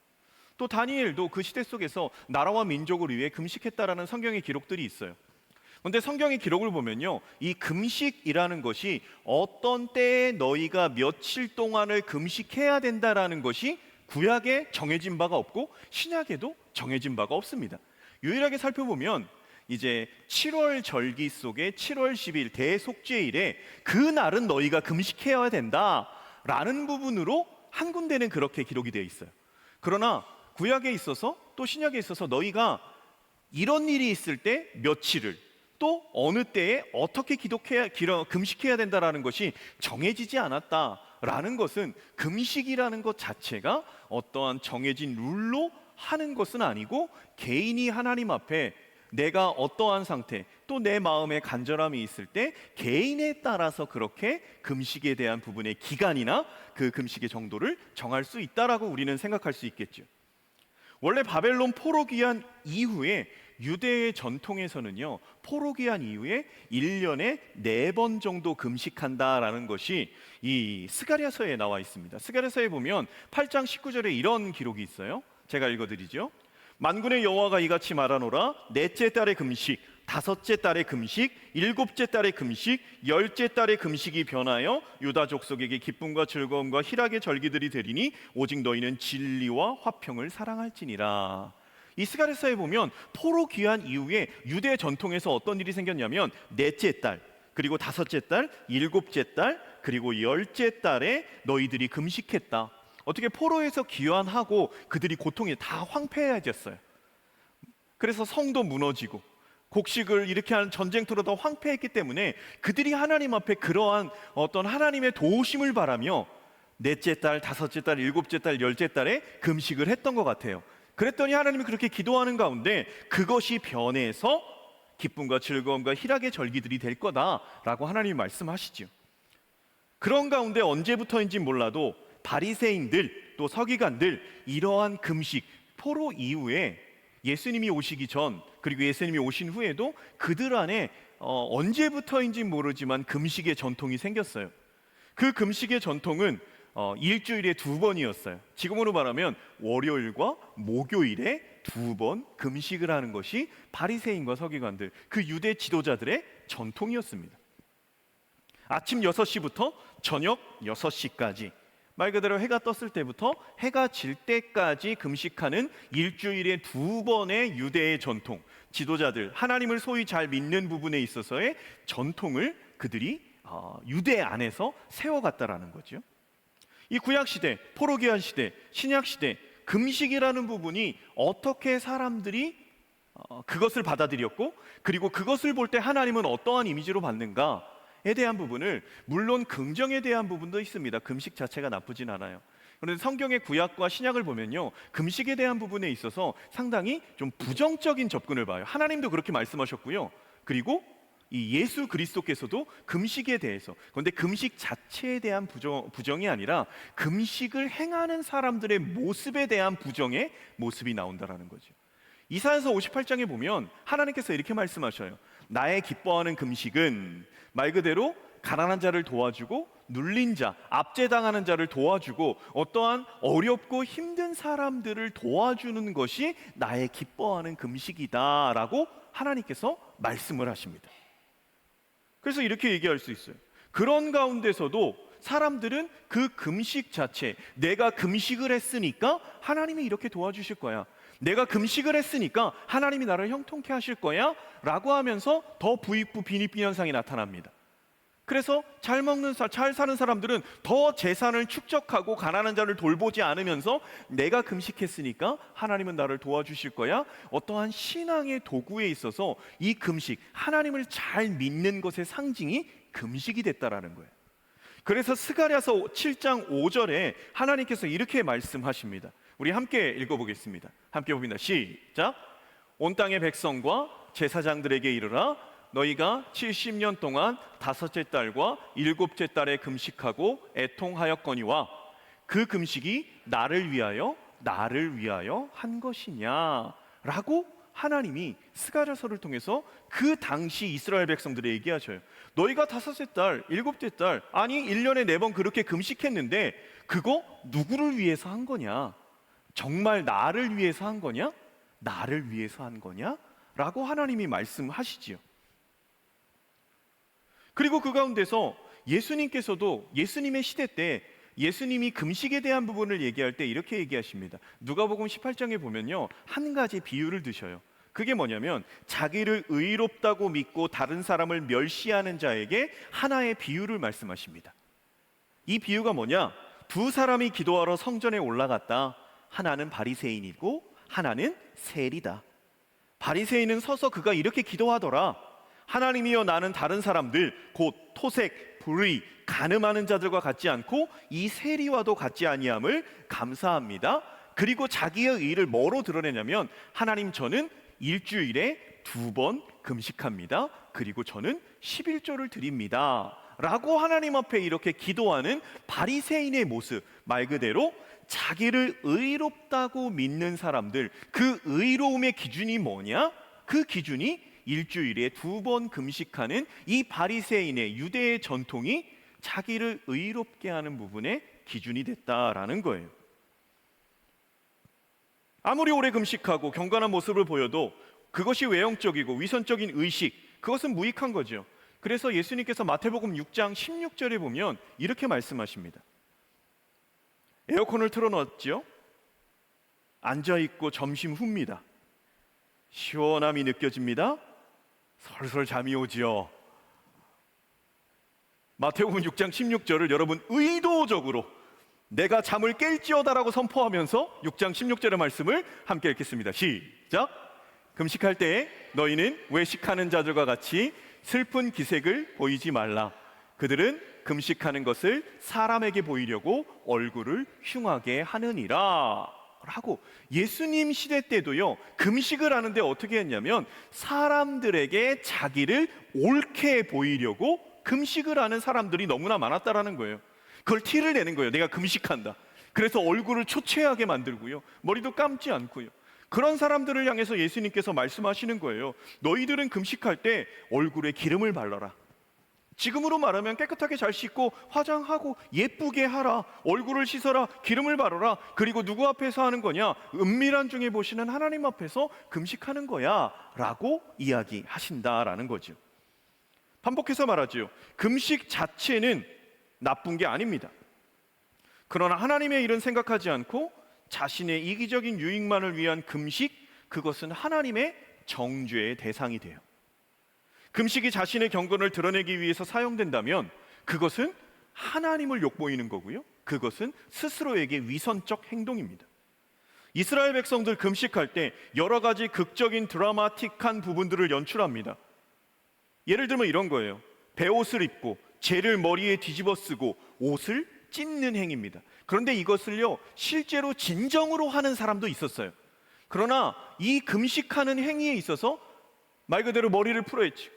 또 다니엘도 그 시대 속에서 나라와 민족을 위해 금식했다라는 성경의 기록들이 있어요. 그런데 성경의 기록을 보면요, 이 금식이라는 것이 어떤 때에 너희가 며칠 동안을 금식해야 된다라는 것이 구약에 정해진 바가 없고 신약에도 정해진 바가 없습니다. 유일하게 살펴보면 이제 7월 절기 속에 7월 10일 대속죄일에 그 날은 너희가 금식해야 된다라는 부분으로 한 군데는 그렇게 기록이 되어 있어요. 그러나 구약에 있어서 또 신약에 있어서 너희가 이런 일이 있을 때 며칠을 또 어느 때에 어떻게 금식해야 된다라는 것이 정해지지 않았다라는 것은 금식이라는 것 자체가 어떠한 정해진 룰로 하는 것은 아니고 개인이 하나님 앞에 내가 어떠한 상태 또 내 마음에 간절함이 있을 때 개인에 따라서 그렇게 금식에 대한 부분의 기간이나 그 금식의 정도를 정할 수 있다라고 우리는 생각할 수 있겠죠. 원래 바벨론 포로 귀환 이후에 유대의 전통에서는요, 포로 귀환 이후에 1년에 4번 정도 금식한다라는 것이 이 스가랴서에 나와 있습니다. 스가랴서에 보면 8장 19절에 이런 기록이 있어요. 제가 읽어드리죠. 만군의 여호와가 이같이 말하노라. 넷째 달의 금식, 다섯째 달의 금식, 일곱째 달의 금식, 열째 달의 금식이 변하여 유다 족속에게 기쁨과 즐거움과 희락의 절기들이 되리니 오직 너희는 진리와 화평을 사랑할지니라. 이 스가랴서에 보면 포로 귀환 이후에 유대 전통에서 어떤 일이 생겼냐면 넷째 달, 그리고 다섯째 달, 일곱째 달, 그리고 열째 달에 너희들이 금식했다. 어떻게 포로에서 귀환하고 그들이 고통이 다 황폐해졌어요. 그래서 성도 무너지고 곡식을 이렇게 하는 전쟁터로 다 황폐했기 때문에 그들이 하나님 앞에 그러한 어떤 하나님의 도우심을 바라며 넷째 달, 다섯째 달, 일곱째 달, 열째 달에 금식을 했던 것 같아요. 그랬더니 하나님이 그렇게 기도하는 가운데 그것이 변해서 기쁨과 즐거움과 희락의 절기들이 될 거다라고 하나님이 말씀하시죠. 그런 가운데 언제부터인지 몰라도 바리새인들 또 서기관들 이러한 금식, 포로 이후에 예수님이 오시기 전 그리고 예수님이 오신 후에도 그들 안에 언제부터인지 모르지만 금식의 전통이 생겼어요. 그 금식의 전통은 일주일에 2번이었어요. 지금으로 말하면 월요일과 목요일에 2번 금식을 하는 것이 바리새인과 서기관들, 그 유대 지도자들의 전통이었습니다. 아침 6시부터 저녁 6시까지, 말 그대로 해가 떴을 때부터 해가 질 때까지 금식하는 일주일에 2번의 유대의 전통, 지도자들, 하나님을 소위 잘 믿는 부분에 있어서의 전통을 그들이 유대 안에서 세워갔다라는 거죠. 이 구약시대, 포로기한 시대, 신약시대 금식이라는 부분이 어떻게 사람들이 그것을 받아들였고 그리고 그것을 볼 때 하나님은 어떠한 이미지로 받는가에 대한 부분을, 물론 긍정에 대한 부분도 있습니다. 금식 자체가 나쁘진 않아요. 그런데 성경의 구약과 신약을 보면요, 금식에 대한 부분에 있어서 상당히 좀 부정적인 접근을 봐요. 하나님도 그렇게 말씀하셨고요. 그리고 이 예수 그리스도께서도 금식에 대해서, 그런데 금식 자체에 대한 부정이 아니라 금식을 행하는 사람들의 모습에 대한 부정의 모습이 나온다라는 거죠. 이사야서 58장에 보면 하나님께서 이렇게 말씀하셔요. 나의 기뻐하는 금식은 말 그대로 가난한 자를 도와주고 눌린 자, 압제당하는 자를 도와주고 어떠한 어렵고 힘든 사람들을 도와주는 것이 나의 기뻐하는 금식이다라고 하나님께서 말씀을 하십니다. 그래서 이렇게 얘기할 수 있어요. 그런 가운데서도 사람들은 그 금식 자체, 내가 금식을 했으니까 하나님이 이렇게 도와주실 거야, 내가 금식을 했으니까 하나님이 나를 형통케 하실 거야 라고 하면서 더 부익부 빈익빈 현상이 나타납니다. 그래서 잘 사는 사람들은 더 재산을 축적하고 가난한 자를 돌보지 않으면서 내가 금식했으니까 하나님은 나를 도와주실 거야, 어떠한 신앙의 도구에 있어서 이 금식, 하나님을 잘 믿는 것의 상징이 금식이 됐다라는 거예요. 그래서 스가랴서 7장 5절에 하나님께서 이렇게 말씀하십니다. 우리 함께 읽어보겠습니다. 함께 봅니다. 시작. 온 땅의 백성과 제사장들에게 이르라. 너희가 70년 동안 다섯째 달과 일곱째 달에 금식하고 애통하였거니와 그 금식이 나를 위하여 한 것이냐 라고 하나님이 스가랴서를 통해서 그 당시 이스라엘 백성들에게 얘기하셔요. 너희가 다섯째 달, 일곱째 달, 아니 1년에 4번 그렇게 금식했는데 그거 누구를 위해서 한 거냐? 정말 나를 위해서 한 거냐? 나를 위해서 한 거냐? 라고 하나님이 말씀하시지요. 그리고 그 가운데서 예수님께서도 예수님의 시대 때 예수님이 금식에 대한 부분을 얘기할 때 이렇게 얘기하십니다. 누가복음 18장에 보면요, 한 가지 비유를 드셔요. 그게 뭐냐면 자기를 의롭다고 믿고 다른 사람을 멸시하는 자에게 하나의 비유를 말씀하십니다. 이 비유가 뭐냐? 두 사람이 기도하러 성전에 올라갔다. 하나는 바리새인이고 하나는 세리다. 바리새인은 서서 그가 이렇게 기도하더라. 하나님이여, 나는 다른 사람들 곧 토색, 불의, 간음하는 자들과 같지 않고 이 세리와도 같지 아니함을 감사합니다. 그리고 자기의 의를 뭐로 드러내냐면 하나님, 저는 일주일에 2번 금식합니다. 그리고 저는 11조를 드립니다 라고 하나님 앞에 이렇게 기도하는 바리새인의 모습, 말 그대로 자기를 의롭다고 믿는 사람들, 그 의로움의 기준이 뭐냐? 그 기준이 일주일에 2번 금식하는 이 바리새인의 유대의 전통이 자기를 의롭게 하는 부분의 기준이 됐다라는 거예요. 아무리 오래 금식하고 경건한 모습을 보여도 그것이 외형적이고 위선적인 의식, 그것은 무익한 거죠. 그래서 예수님께서 마태복음 6장 16절에 보면 이렇게 말씀하십니다. 에어컨을 틀어놨죠? 앉아있고 점심 후입니다. 시원함이 느껴집니다. 솔솔 잠이 오지요. 마태복음 6장 16절을 여러분 의도적으로 내가 잠을 깰지어다라고 선포하면서 6장 16절의 말씀을 함께 읽겠습니다. 시작. 금식할 때에 너희는 외식하는 자들과 같이 슬픈 기색을 보이지 말라. 그들은 금식하는 것을 사람에게 보이려고 얼굴을 흉하게 하느니라 라고. 예수님 시대 때도요, 금식을 하는데 어떻게 했냐면 사람들에게 자기를 옳게 보이려고 금식을 하는 사람들이 너무나 많았다라는 거예요. 그걸 티를 내는 거예요. 내가 금식한다. 그래서 얼굴을 초췌하게 만들고요, 머리도 감지 않고요. 그런 사람들을 향해서 예수님께서 말씀하시는 거예요. 너희들은 금식할 때 얼굴에 기름을 발라라. 지금으로 말하면 깨끗하게 잘 씻고 화장하고 예쁘게 하라. 얼굴을 씻어라. 기름을 바르라. 그리고 누구 앞에서 하는 거냐? 은밀한 중에 보시는 하나님 앞에서 금식하는 거야 라고 이야기하신다라는 거죠. 반복해서 말하죠. 금식 자체는 나쁜 게 아닙니다. 그러나 하나님의 일은 생각하지 않고 자신의 이기적인 유익만을 위한 금식, 그것은 하나님의 정죄의 대상이 돼요. 금식이 자신의 경건을 드러내기 위해서 사용된다면 그것은 하나님을 욕보이는 거고요, 그것은 스스로에게 위선적 행동입니다. 이스라엘 백성들 금식할 때 여러 가지 극적인 드라마틱한 부분들을 연출합니다. 예를 들면 이런 거예요. 베옷을 입고 재를 머리에 뒤집어 쓰고 옷을 찢는 행위입니다. 그런데 이것을요, 실제로 진정으로 하는 사람도 있었어요. 그러나 이 금식하는 행위에 있어서 말 그대로 머리를 풀어헤치고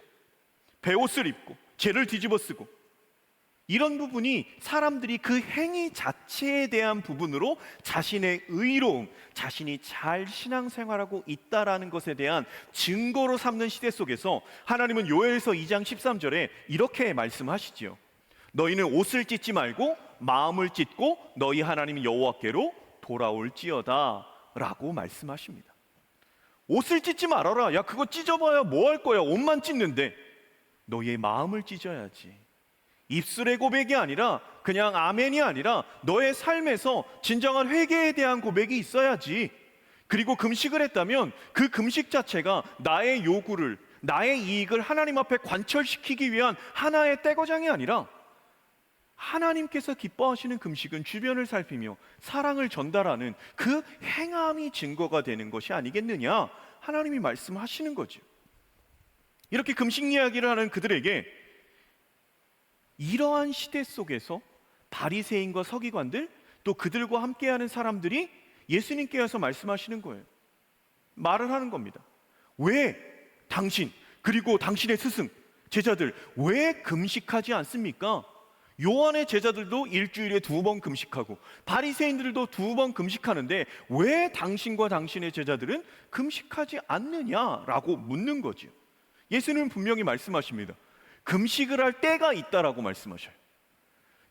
베옷을 입고 재를 뒤집어 쓰고 이런 부분이 사람들이 그 행위 자체에 대한 부분으로 자신의 의로움, 자신이 잘 신앙생활하고 있다라는 것에 대한 증거로 삼는 시대 속에서 하나님은 요엘서 2장 13절에 이렇게 말씀하시지요. 너희는 옷을 찢지 말고 마음을 찢고 너희 하나님 여호와께로 돌아올지어다 라고 말씀하십니다. 옷을 찢지 말아라. 야, 그거 찢어봐야 뭐 할 거야? 옷만 찢는데. 너희의 마음을 찢어야지. 입술의 고백이 아니라, 그냥 아멘이 아니라 너의 삶에서 진정한 회개에 대한 고백이 있어야지. 그리고 금식을 했다면 그 금식 자체가 나의 요구를, 나의 이익을 하나님 앞에 관철시키기 위한 하나의 떼거장이 아니라 하나님께서 기뻐하시는 금식은 주변을 살피며 사랑을 전달하는 그 행함이 증거가 되는 것이 아니겠느냐, 하나님이 말씀하시는 거죠. 이렇게 금식 이야기를 하는 그들에게 이러한 시대 속에서 바리새인과 서기관들, 또 그들과 함께하는 사람들이 예수님께서 말씀하시는 거예요. 말을 하는 겁니다. 왜 당신 그리고 당신의 스승 제자들 왜 금식하지 않습니까? 요한의 제자들도 일주일에 2번 금식하고 바리새인들도 2번 금식하는데 왜 당신과 당신의 제자들은 금식하지 않느냐라고 묻는 거죠. 예수님은 분명히 말씀하십니다. 금식을 할 때가 있다라고 말씀하셔요.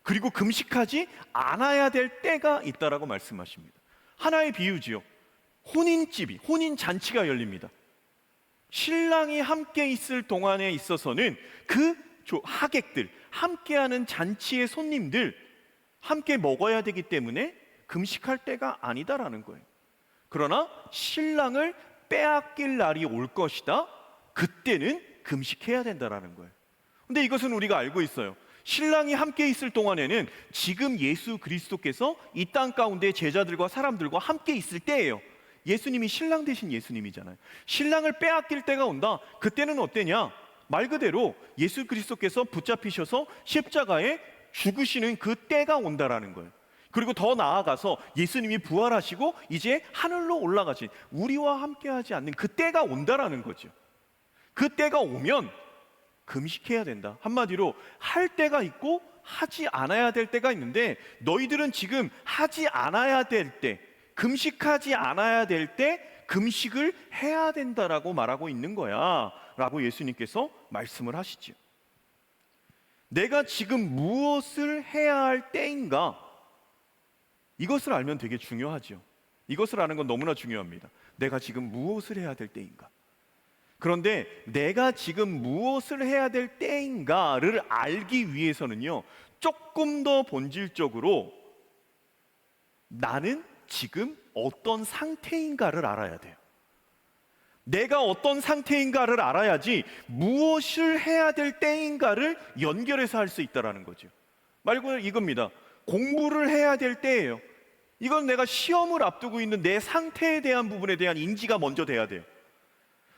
그리고 금식하지 않아야 될 때가 있다라고 말씀하십니다. 하나의 비유지요. 혼인집이, 혼인잔치가 열립니다. 신랑이 함께 있을 동안에 있어서는 그 하객들, 함께하는 잔치의 손님들 함께 먹어야 되기 때문에 금식할 때가 아니다라는 거예요. 그러나 신랑을 빼앗길 날이 올 것이다. 그때는 금식해야 된다라는 거예요. 근데 이것은 우리가 알고 있어요. 신랑이 함께 있을 동안에는 지금 예수 그리스도께서 이 땅 가운데 제자들과 사람들과 함께 있을 때예요. 예수님이 신랑 대신 예수님이잖아요. 신랑을 빼앗길 때가 온다. 그때는 어때냐? 말 그대로 예수 그리스도께서 붙잡히셔서 십자가에 죽으시는 그 때가 온다라는 거예요. 그리고 더 나아가서 예수님이 부활하시고 이제 하늘로 올라가신 우리와 함께하지 않는 그 때가 온다라는 거죠. 그 때가 오면 금식해야 된다. 한마디로 할 때가 있고 하지 않아야 될 때가 있는데 너희들은 지금 하지 않아야 될 때, 금식하지 않아야 될 때 금식을 해야 된다라고 말하고 있는 거야 라고 예수님께서 말씀을 하시죠. 내가 지금 무엇을 해야 할 때인가? 이것을 알면 되게 중요하죠. 이것을 아는 건 너무나 중요합니다. 내가 지금 무엇을 해야 될 때인가? 그런데 내가 지금 무엇을 해야 될 때인가를 알기 위해서는요, 조금 더 본질적으로 나는 지금 어떤 상태인가를 알아야 돼요. 내가 어떤 상태인가를 알아야지 무엇을 해야 될 때인가를 연결해서 할 수 있다는 거죠. 말 그대로 이겁니다. 공부를 해야 될 때예요. 이건 내가 시험을 앞두고 있는 내 상태에 대한 부분에 대한 인지가 먼저 돼야 돼요.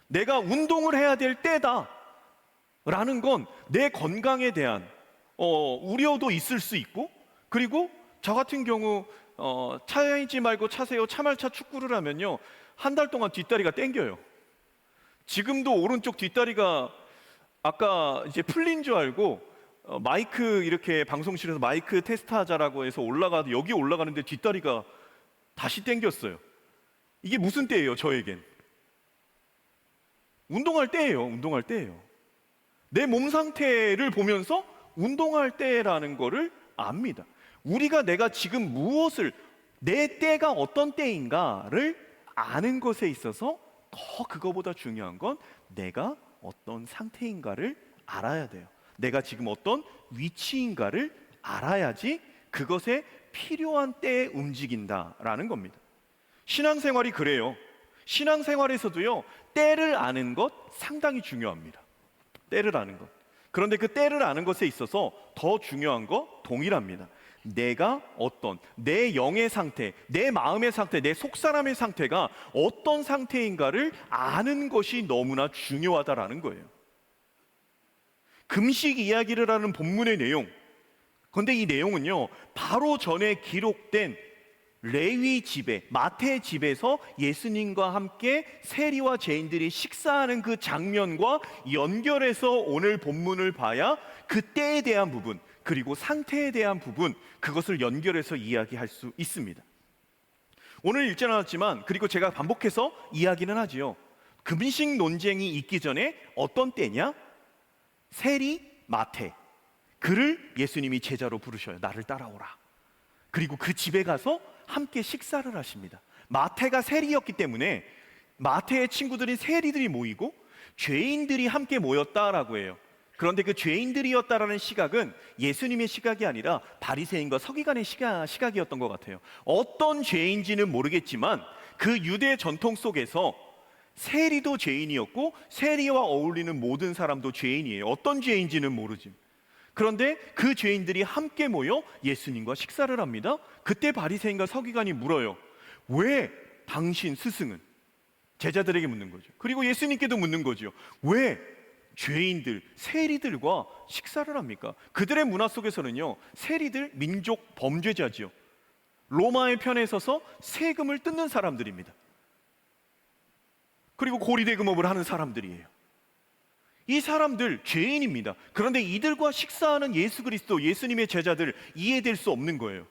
내가 운동을 해야 될 때다 라는 건 내 건강에 대한 우려도 있을 수 있고, 그리고 저 같은 경우 차이지 말고 차세요 차말차 축구를 하면요, 한 달 동안 뒷다리가 땡겨요. 지금도 오른쪽 뒷다리가 아까 이제 풀린 줄 알고 마이크 이렇게 방송실에서 마이크 테스트 하자라고 해서 올라가도 여기 올라가는데 뒷다리가 다시 땡겼어요. 이게 무슨 때예요? 저에겐 운동할 때예요. 운동할 때예요. 내 몸 상태를 보면서 운동할 때라는 거를 압니다. 우리가 내가 지금 무엇을, 내 때가 어떤 때인가를 아는 것에 있어서 더 그거보다 중요한 건 내가 어떤 상태인가를 알아야 돼요. 내가 지금 어떤 위치인가를 알아야지 그것에 필요한 때에 움직인다라는 겁니다. 신앙생활이 그래요. 신앙생활에서도요, 때를 아는 것 상당히 중요합니다. 때를 아는 것. 그런데 그 때를 아는 것에 있어서 더 중요한 거 동일합니다. 내가 어떤, 내 영의 상태, 내 마음의 상태, 내 속사람의 상태가 어떤 상태인가를 아는 것이 너무나 중요하다라는 거예요. 금식 이야기를 하는 본문의 내용, 그런데 이 내용은요, 바로 전에 기록된 레위 집에, 마태 집에서 예수님과 함께 세리와 죄인들이 식사하는 그 장면과 연결해서 오늘 본문을 봐야 그 때에 대한 부분, 그리고 상태에 대한 부분, 그것을 연결해서 이야기할 수 있습니다. 오늘 읽지 않았지만, 그리고 제가 반복해서 이야기는 하지요. 금식 논쟁이 있기 전에 어떤 때냐? 세리 마태, 그를 예수님이 제자로 부르셔요. 나를 따라오라. 그리고 그 집에 가서 함께 식사를 하십니다. 마태가 세리였기 때문에 마태의 친구들인 세리들이 모이고 죄인들이 함께 모였다라고 해요. 그런데 그 죄인들이었다라는 시각은 예수님의 시각이 아니라 바리새인과 서기관의 시각이었던 것 같아요. 어떤 죄인지는 모르겠지만 그 유대 전통 속에서 세리도 죄인이었고 세리와 어울리는 모든 사람도 죄인이에요. 어떤 죄인지는 모르지. 그런데 그 죄인들이 함께 모여 예수님과 식사를 합니다. 그때 바리새인과 서기관이 물어요. 왜 당신 스승은? 제자들에게 묻는 거죠. 그리고 예수님께도 묻는 거죠. 왜 죄인들, 세리들과 식사를 합니까? 그들의 문화 속에서는요, 세리들 민족 범죄자지요. 로마의 편에 서서 세금을 뜯는 사람들입니다. 그리고 고리대금업을 하는 사람들이에요. 이 사람들 죄인입니다. 그런데 이들과 식사하는 예수 그리스도, 예수님의 제자들 이해될 수 없는 거예요.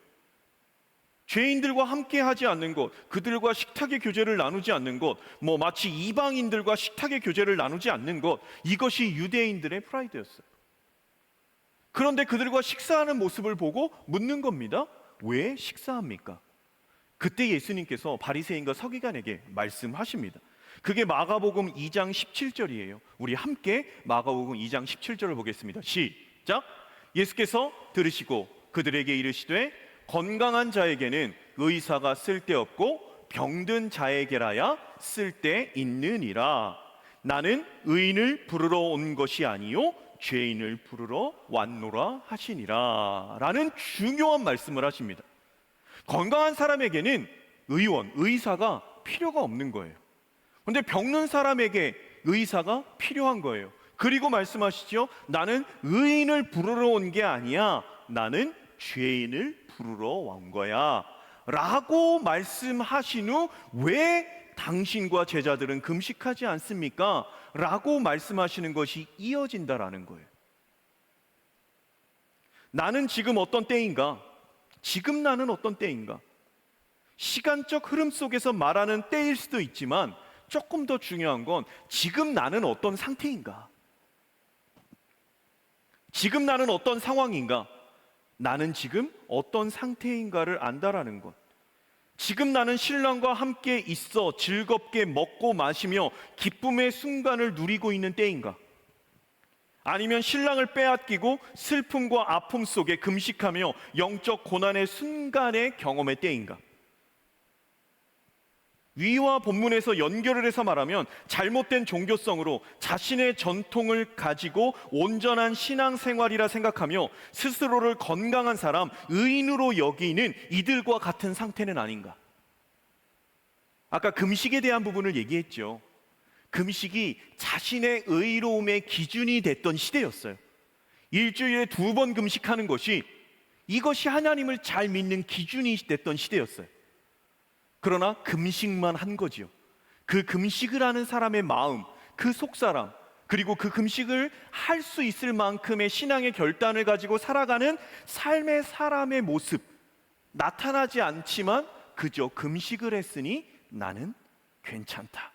죄인들과 함께 하지 않는 것, 그들과 식탁의 교제를 나누지 않는 것, 마치 이방인들과 식탁의 교제를 나누지 않는 것, 이것이 유대인들의 프라이드였어요. 그런데 그들과 식사하는 모습을 보고 묻는 겁니다. 왜 식사합니까? 그때 예수님께서 바리새인과 서기관에게 말씀하십니다. 그게 마가복음 2장 17절이에요. 우리 함께 마가복음 2장 17절을 보겠습니다. 시작! 예수께서 들으시고 그들에게 이르시되 건강한 자에게는 의사가 쓸데없고 병든 자에게라야 쓸데있느니라. 나는 의인을 부르러 온 것이 아니요 죄인을 부르러 왔노라 하시니라. 라는 중요한 말씀을 하십니다. 건강한 사람에게는 의원, 의사가 필요가 없는 거예요. 그런데 병든 사람에게 의사가 필요한 거예요. 그리고 말씀하시죠. 나는 의인을 부르러 온 게 아니야. 나는 죄인을 부르러 온 거야. 라고 말씀하신 후 왜 당신과 제자들은 금식하지 않습니까? 라고 말씀하시는 것이 이어진다라는 거예요. 나는 지금 어떤 때인가? 지금 나는 어떤 때인가? 시간적 흐름 속에서 말하는 때일 수도 있지만 조금 더 중요한 건 지금 나는 어떤 상태인가? 지금 나는 어떤 상황인가? 나는 지금 어떤 상태인가를 안다라는 것. 지금 나는 신랑과 함께 있어 즐겁게 먹고 마시며 기쁨의 순간을 누리고 있는 때인가? 아니면 신랑을 빼앗기고 슬픔과 아픔 속에 금식하며 영적 고난의 순간의 경험의 때인가? 위와 본문에서 연결을 해서 말하면 잘못된 종교성으로 자신의 전통을 가지고 온전한 신앙생활이라 생각하며 스스로를 건강한 사람, 의인으로 여기는 이들과 같은 상태는 아닌가? 아까 금식에 대한 부분을 얘기했죠. 금식이 자신의 의로움의 기준이 됐던 시대였어요. 일주일에 2번 금식하는 것이 이것이 하나님을 잘 믿는 기준이 됐던 시대였어요. 그러나 금식만 한 거지요. 그 금식을 하는 사람의 마음, 그 속사람, 그리고 그 금식을 할 수 있을 만큼의 신앙의 결단을 가지고 살아가는 삶의 사람의 모습, 나타나지 않지만 그저 금식을 했으니 나는 괜찮다.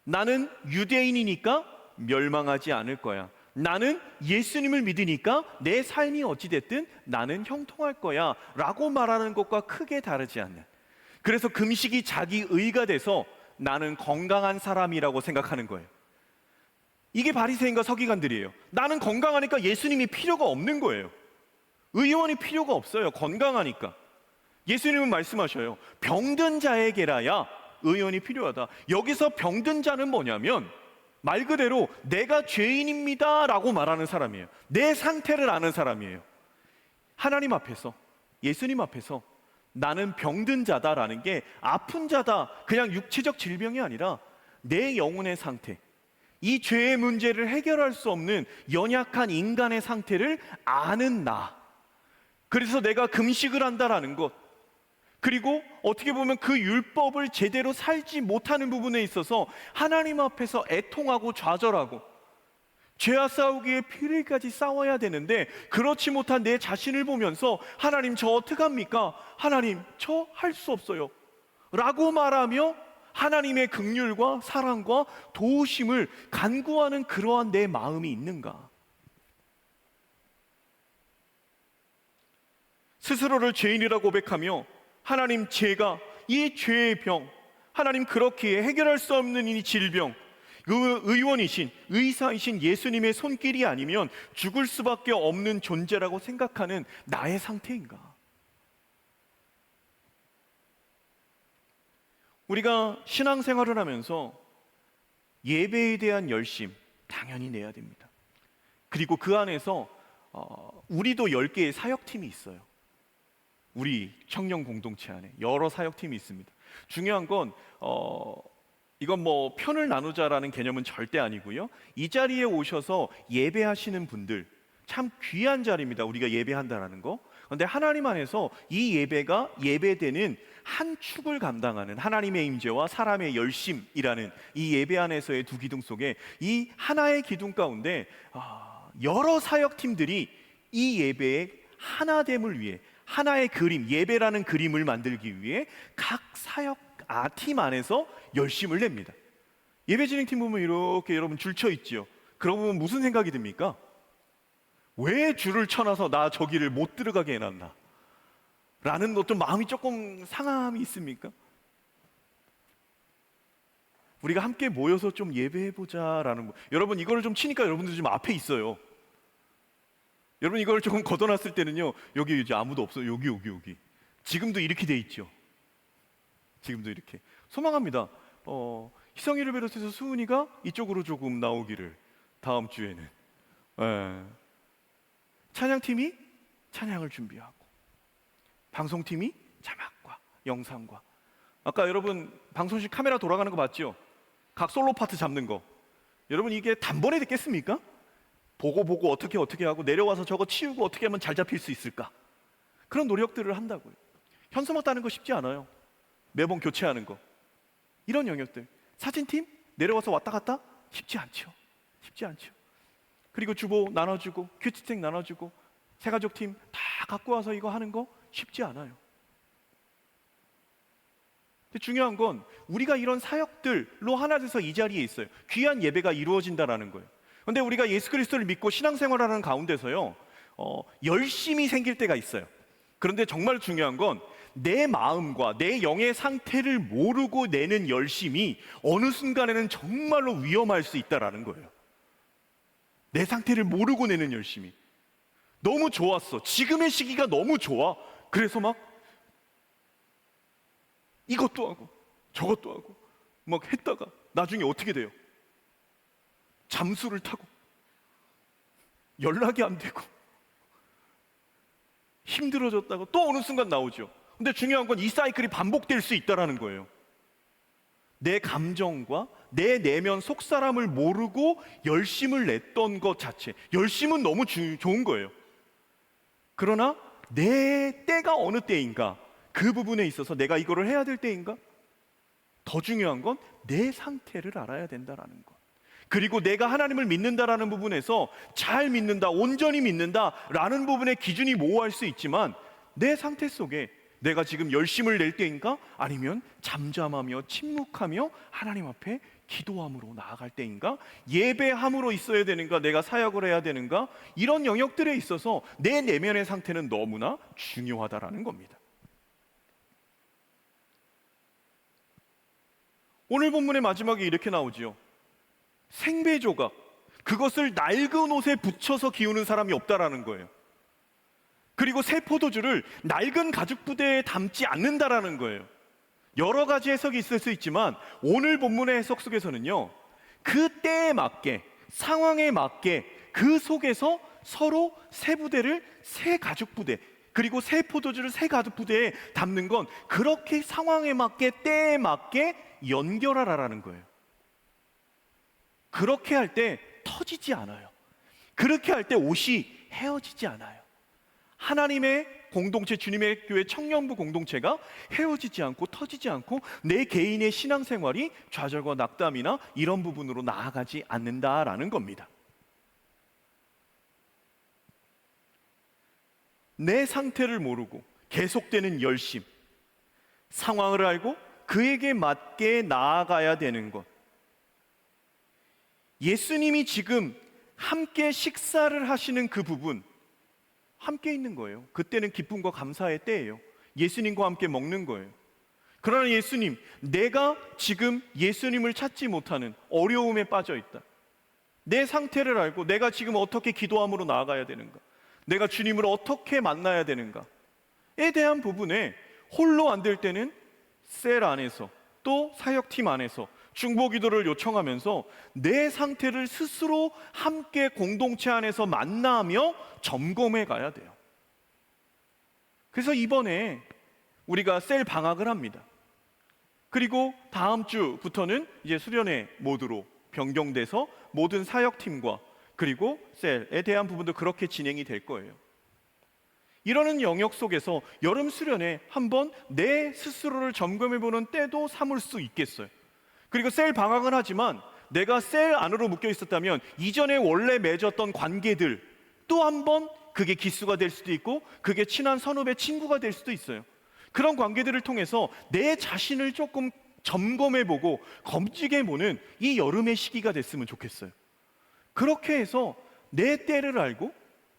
나는 유대인이니까 멸망하지 않을 거야. 나는 예수님을 믿으니까 내 삶이 어찌됐든 나는 형통할 거야 라고 말하는 것과 크게 다르지 않는, 그래서 금식이 자기 의가 돼서 나는 건강한 사람이라고 생각하는 거예요. 이게 바리새인과 서기관들이에요. 나는 건강하니까 예수님이 필요가 없는 거예요. 의원이 필요가 없어요. 건강하니까. 예수님은 말씀하셔요. 병든 자에게라야 의원이 필요하다. 여기서 병든 자는 뭐냐면 말 그대로 내가 죄인입니다 라고 말하는 사람이에요. 내 상태를 아는 사람이에요. 하나님 앞에서, 예수님 앞에서 나는 병든 자다라는 게 아픈 자다, 그냥 육체적 질병이 아니라 내 영혼의 상태, 이 죄의 문제를 해결할 수 없는 연약한 인간의 상태를 아는 나. 그래서 내가 금식을 한다라는 것, 그리고 어떻게 보면 그 율법을 제대로 살지 못하는 부분에 있어서 하나님 앞에서 애통하고 좌절하고 죄와 싸우기에 피를까지 싸워야 되는데 그렇지 못한 내 자신을 보면서 하나님 저 어떡합니까? 하나님 저 할 수 없어요 라고 말하며 하나님의 긍휼과 사랑과 도우심을 간구하는 그러한 내 마음이 있는가? 스스로를 죄인이라 고백하며 하나님 제가 이 죄의 병, 하나님 그렇기에 해결할 수 없는 이 질병, 의원이신, 의사이신 예수님의 손길이 아니면 죽을 수밖에 없는 존재라고 생각하는 나의 상태인가? 우리가 신앙생활을 하면서 예배에 대한 열심 당연히 내야 됩니다. 그리고 그 안에서 우리도 10개의 사역팀이 있어요. 우리 청년 공동체 안에 여러 사역팀이 있습니다. 중요한 건 이건 편을 나누자라는 개념은 절대 아니고요. 이 자리에 오셔서 예배하시는 분들 참 귀한 자리입니다. 우리가 예배한다라는 거. 그런데 하나님 안에서 이 예배가 예배되는 한 축을 감당하는 하나님의 임재와 사람의 열심이라는 이 예배 안에서의 두 기둥 속에 이 하나의 기둥 가운데 여러 사역팀들이 이 예배의 하나됨을 위해 하나의 그림, 예배라는 그림을 만들기 위해 각 사역 팀 안에서 열심을 냅니다. 예배 진행팀 보면 이렇게 여러분 줄 쳐 있지요. 그러고 보면 무슨 생각이 듭니까? 왜 줄을 쳐놔서 나 저기를 못 들어가게 해놨나? 라는 것 좀 마음이 조금 상함이 있습니까? 우리가 함께 모여서 좀 예배해보자라는 거. 여러분 이거를 좀 치니까 여러분들 좀 앞에 있어요. 여러분 이걸 조금 걷어놨을 때는요, 여기 이제 아무도 없어요. 여기 지금도 이렇게 돼 있죠. 지금도 이렇게 소망합니다. 희성이를 비롯해서 수은이가 이쪽으로 조금 나오기를 다음 주에는. 찬양팀이 찬양을 준비하고 방송팀이 자막과 영상과, 아까 여러분 방송실 카메라 돌아가는 거 봤죠? 각 솔로 파트 잡는 거. 여러분 이게 단번에 됐겠습니까? 보고 어떻게 하고 내려와서 저거 치우고 어떻게 하면 잘 잡힐 수 있을까? 그런 노력들을 한다고요. 현수막 따는 거 쉽지 않아요. 매번 교체하는 거. 이런 영역들. 사진팀 내려와서 왔다 갔다 쉽지 않죠. 그리고 주보 나눠주고 큐티텍 나눠주고 새가족팀 다 갖고 와서 이거 하는 거 쉽지 않아요. 근데 중요한 건 우리가 이런 사역들로 하나 돼서 이 자리에 있어요. 귀한 예배가 이루어진다는 거예요. 그런데 우리가 예수 그리스도를 믿고 신앙생활하는 가운데서요, 열심이 생길 때가 있어요. 그런데 정말 중요한 건 내 마음과 내 영의 상태를 모르고 내는 열심이 어느 순간에는 정말로 위험할 수 있다는 거예요. 내 상태를 모르고 내는 열심이. 너무 좋았어. 지금의 시기가 너무 좋아. 그래서 막 이것도 하고 저것도 하고 막 했다가 나중에 어떻게 돼요? 잠수를 타고 연락이 안 되고 힘들어졌다가 또 어느 순간 나오죠. 근데 중요한 건 이 사이클이 반복될 수 있다는 거예요. 내 감정과 내 내면 속사람을 모르고 열심을 냈던 것 자체, 열심은 너무 좋은 거예요. 그러나 내 때가 어느 때인가, 그 부분에 있어서 내가 이거를 해야 될 때인가, 더 중요한 건 내 상태를 알아야 된다는 것. 그리고 내가 하나님을 믿는다라는 부분에서 잘 믿는다, 온전히 믿는다라는 부분의 기준이 모호할 수 있지만, 내 상태 속에 내가 지금 열심을 낼 때인가, 아니면 잠잠하며 침묵하며 하나님 앞에 기도함으로 나아갈 때인가, 예배함으로 있어야 되는가, 내가 사역을 해야 되는가, 이런 영역들에 있어서 내 내면의 상태는 너무나 중요하다라는 겁니다. 오늘 본문의 마지막에 이렇게 나오지요. 생배조각, 그것을 낡은 옷에 붙여서 기우는 사람이 없다라는 거예요. 그리고 새 포도주를 낡은 가죽 부대에 담지 않는다라는 거예요. 여러 가지 해석이 있을 수 있지만 오늘 본문의 해석 속에서는요, 그 때에 맞게, 상황에 맞게 그 속에서 서로 새 부대를 새 가죽 부대, 그리고 새 포도주를 새 가죽 부대에 담는 건 그렇게 상황에 맞게, 때에 맞게 연결하라라는 거예요. 그렇게 할 때 터지지 않아요. 그렇게 할 때 옷이 헤어지지 않아요. 하나님의 공동체, 주님의 교회 청년부 공동체가 헤어지지 않고 터지지 않고 내 개인의 신앙생활이 좌절과 낙담이나 이런 부분으로 나아가지 않는다라는 겁니다. 내 상태를 모르고 계속되는 열심, 상황을 알고 그에게 맞게 나아가야 되는 것. 예수님이 지금 함께 식사를 하시는 그 부분, 함께 있는 거예요. 그때는 기쁨과 감사의 때예요. 예수님과 함께 먹는 거예요. 그러나 예수님, 내가 지금 예수님을 찾지 못하는 어려움에 빠져 있다. 내 상태를 알고 내가 지금 어떻게 기도함으로 나아가야 되는가, 내가 주님을 어떻게 만나야 되는가에 대한 부분에 홀로 안 될 때는 셀 안에서, 또 사역팀 안에서 중보기도를 요청하면서 내 상태를 스스로 함께 공동체 안에서 만나며 점검해 가야 돼요. 그래서 이번에 우리가 셀 방학을 합니다. 그리고 다음 주부터는 이제 수련회 모드로 변경돼서 모든 사역팀과 그리고 셀에 대한 부분도 그렇게 진행이 될 거예요. 이러는 영역 속에서 여름 수련회 한번 내 스스로를 점검해보는 때도 삼을 수 있겠어요. 그리고 셀 방학은 하지만 내가 셀 안으로 묶여 있었다면 이전에 원래 맺었던 관계들 또 한번 그게 기수가 될 수도 있고 그게 친한 선후배 친구가 될 수도 있어요. 그런 관계들을 통해서 내 자신을 조금 점검해보고 검증해보는 이 여름의 시기가 됐으면 좋겠어요. 그렇게 해서 내 때를 알고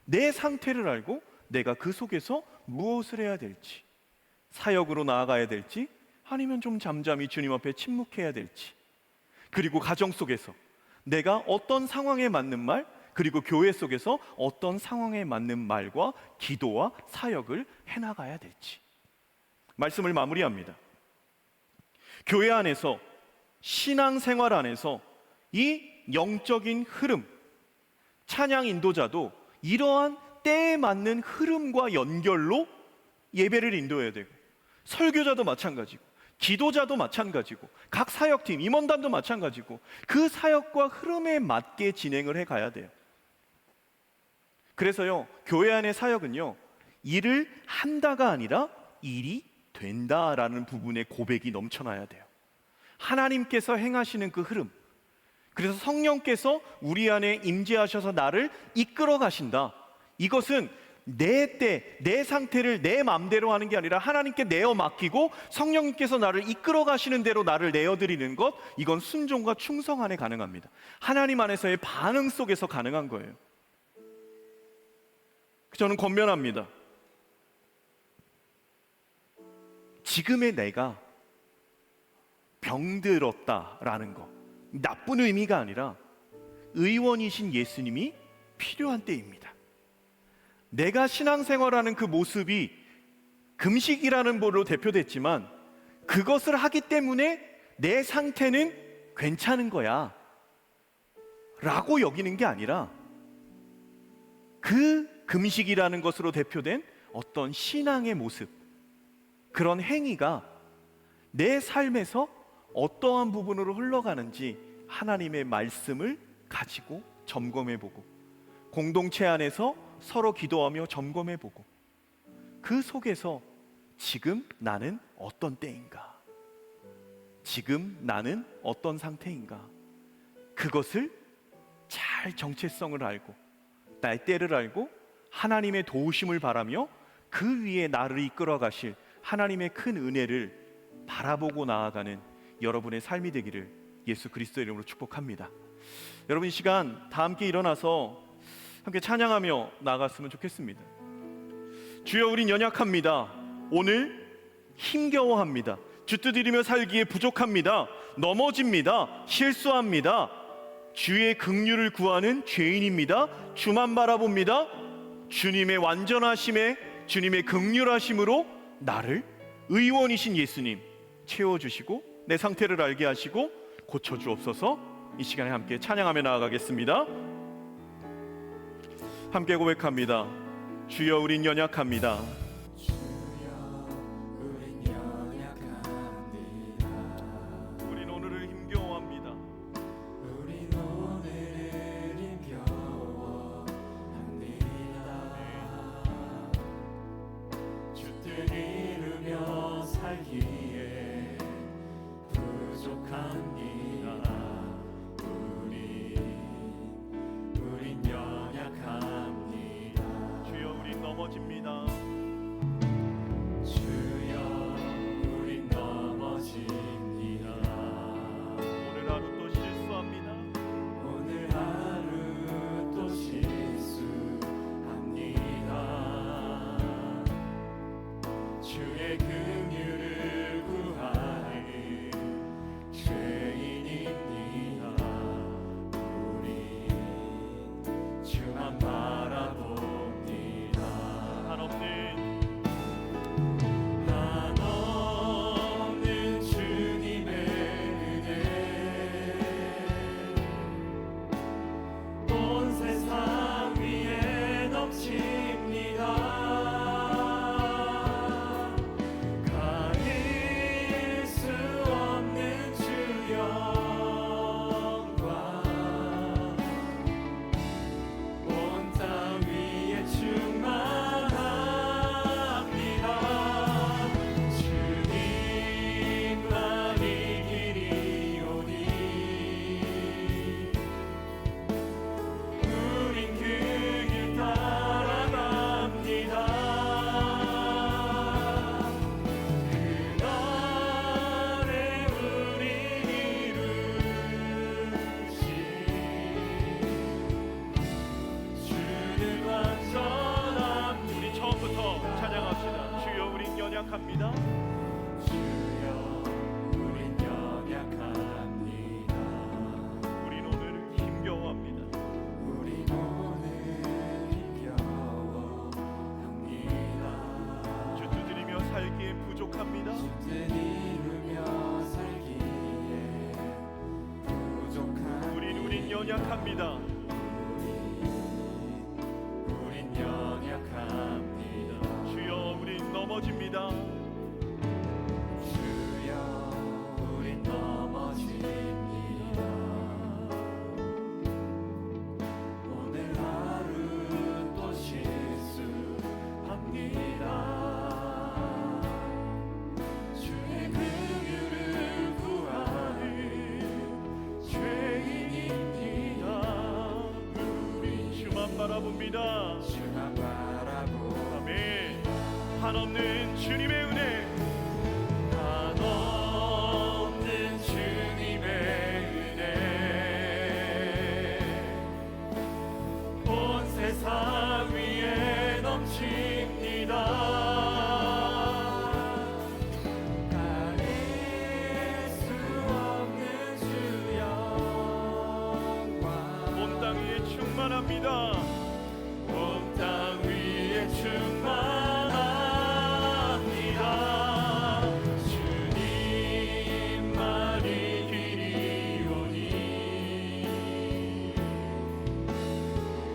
내 상태를 알고 내가 그 속에서 무엇을 해야 될지, 사역으로 나아가야 될지 아니면 좀 잠잠히 주님 앞에 침묵해야 될지, 그리고 가정 속에서 내가 어떤 상황에 맞는 말, 그리고 교회 속에서 어떤 상황에 맞는 말과 기도와 사역을 해나가야 될지 말씀을 마무리합니다. 교회 안에서 신앙생활 안에서 이 영적인 흐름, 찬양 인도자도 이러한 때에 맞는 흐름과 연결로 예배를 인도해야 되고, 설교자도 마찬가지고 기도자도 마찬가지고 각 사역팀, 임원단도 마찬가지고 그 사역과 흐름에 맞게 진행을 해가야 돼요. 그래서요, 교회 안의 사역은요, 일을 한다가 아니라 일이 된다라는 부분의 고백이 넘쳐나야 돼요. 하나님께서 행하시는 그 흐름, 그래서 성령께서 우리 안에 임재하셔서 나를 이끌어 가신다. 이것은 내 때, 내 상태를 내 마음대로 하는 게 아니라 하나님께 내어 맡기고 성령님께서 나를 이끌어 가시는 대로 나를 내어드리는 것, 이건 순종과 충성 안에 가능합니다. 하나님 안에서의 반응 속에서 가능한 거예요. 저는 권면합니다. 지금의 내가 병들었다라는 거, 나쁜 의미가 아니라 의원이신 예수님이 필요한 때입니다. 내가 신앙생활하는 그 모습이 금식이라는 걸로 대표됐지만 그것을 하기 때문에 내 상태는 괜찮은 거야 라고 여기는 게 아니라 그 금식이라는 것으로 대표된 어떤 신앙의 모습, 그런 행위가 내 삶에서 어떠한 부분으로 흘러가는지 하나님의 말씀을 가지고 점검해보고, 공동체 안에서 서로 기도하며 점검해보고, 그 속에서 지금 나는 어떤 때인가, 지금 나는 어떤 상태인가, 그것을 잘 정체성을 알고 나의 때를 알고 하나님의 도우심을 바라며 그 위에 나를 이끌어 가실 하나님의 큰 은혜를 바라보고 나아가는 여러분의 삶이 되기를 예수 그리스도의 이름으로 축복합니다. 여러분, 이 시간 다 함께 일어나서 함께 찬양하며 나아갔으면 좋겠습니다. 주여, 우린 연약합니다. 오늘 힘겨워합니다. 주뜻이리며 살기에 부족합니다. 넘어집니다. 실수합니다. 주의 긍휼을 구하는 죄인입니다. 주만 바라봅니다. 주님의 완전하심에, 주님의 긍휼하심으로 나를 의원이신 예수님 채워주시고 내 상태를 알게 하시고 고쳐주옵소서. 이 시간에 함께 찬양하며 나아가겠습니다. 함께 고백합니다. 주여, 우린 연약합니다. 우린 오늘을 힘겨워합니다. 주뜻 이루며 살기에 부족합니다. 우린 연약합니다. 주여, 우린 넘어집니다. 연약합니다. 우린 연약합니다. 주여 우린 넘어집니다. 주여 우린 넘어집니다. 오늘 하루 또 실수합니다. 주의 긍휼을 구하는 죄인입니다. 우린 주만 바라봅니다. 주만 바라보 아멘. 한없는 주님의 은혜, 한없는 주님의 은혜 온 세상 위에 넘칩니다. 가릴 수 없는 주 영광 온 땅 위에 충만합니다. 온 땅 위에 충만합니다. 주님만이 길이오니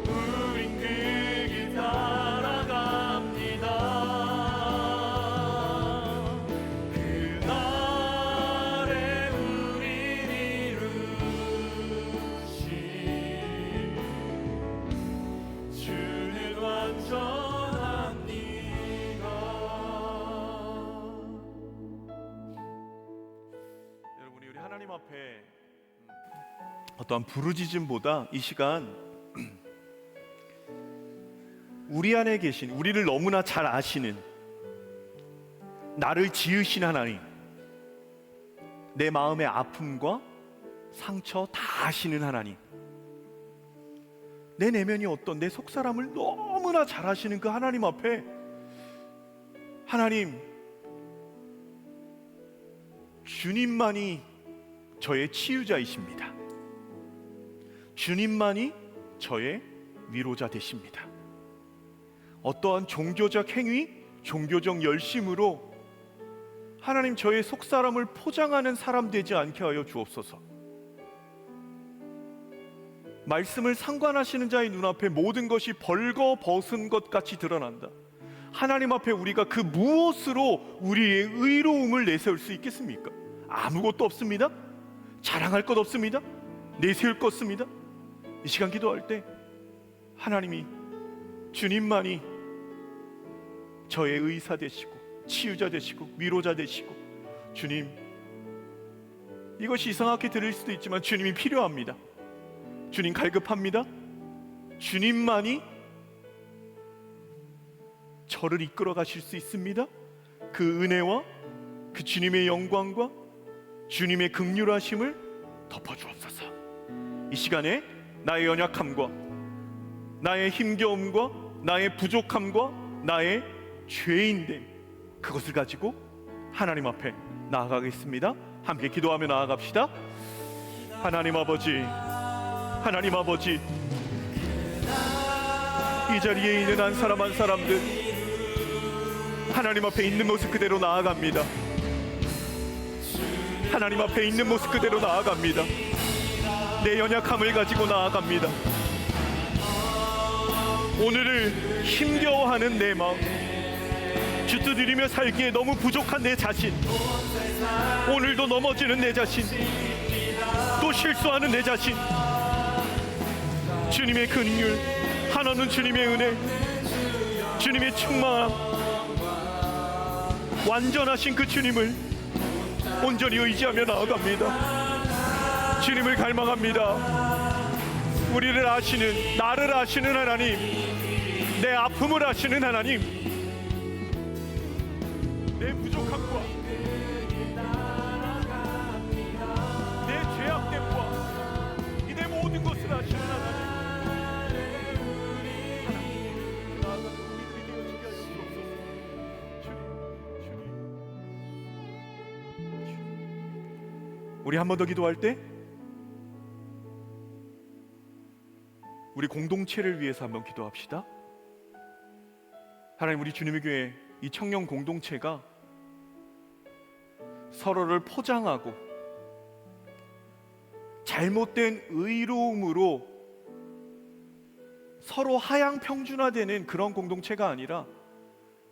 우린 그 길 따라갑니다. 그날에 우린 이루신 주는 완전합니다. 여러분 우리 하나님 앞에 어떠한 부르짖음보다 이 시간 우리 안에 계신, 우리를 너무나 잘 아시는, 나를 지으신 하나님, 내 마음의 아픔과 상처 다 아시는 하나님, 내 내면이 어떤, 내 속사람을 너무나 잘 아시는 그 하나님 앞에, 하나님, 주님만이 저의 치유자이십니다. 주님만이 저의 위로자 되십니다. 어떠한 종교적 행위, 종교적 열심으로 하나님 저의 속사람을 포장하는 사람 되지 않게 하여 주옵소서. 말씀을 상관하시는 자의 눈앞에 모든 것이 벌거벗은 것 같이 드러난다. 하나님 앞에 우리가 그 무엇으로 우리의 의로움을 내세울 수 있겠습니까? 아무것도 없습니다. 자랑할 것 없습니다. 내세울 것 없습니다. 이 시간 기도할 때 하나님이, 주님만이 저의 의사 되시고 치유자 되시고 위로자 되시고, 주님, 이것이 이상하게 들릴 수도 있지만 주님이 필요합니다. 주님 갈급합니다. 주님만이 저를 이끌어 가실 수 있습니다. 그 은혜와 그 주님의 영광과 주님의 긍휼하심을 덮어주옵소서. 이 시간에 나의 연약함과 나의 힘겨움과 나의 부족함과 나의 죄인됨, 그것을 가지고 하나님 앞에 나아가겠습니다. 함께 기도하며 나아갑시다. 하나님 아버지, 하나님 아버지, 이 자리에 있는 한 사람 한 사람들 하나님 앞에 있는 모습 그대로 나아갑니다. 하나님 앞에 있는 모습 그대로 나아갑니다. 내 연약함을 가지고 나아갑니다. 오늘을 힘겨워하는 내 마음, 주트드리며 살기에 너무 부족한 내 자신, 오늘도 넘어지는 내 자신, 또 실수하는 내 자신, 주님의 긍휼, 한없는 주님의 은혜, 주님의 충만함, 완전하신 그 주님을 온전히 의지하며 나아갑니다. 주님을 갈망합니다. 우리를 아시는, 나를 아시는 하나님, 내 아픔을 아시는 하나님, 내 부족함과 내 죄악됨과 내 모든 것을 아시는 하나님, 우리 한 번 더 기도할 때 우리 공동체를 위해서 한번 기도합시다. 하나님, 우리 주님의 교회 이 청년 공동체가 서로를 포장하고 잘못된 의로움으로 서로 하향 평준화되는 그런 공동체가 아니라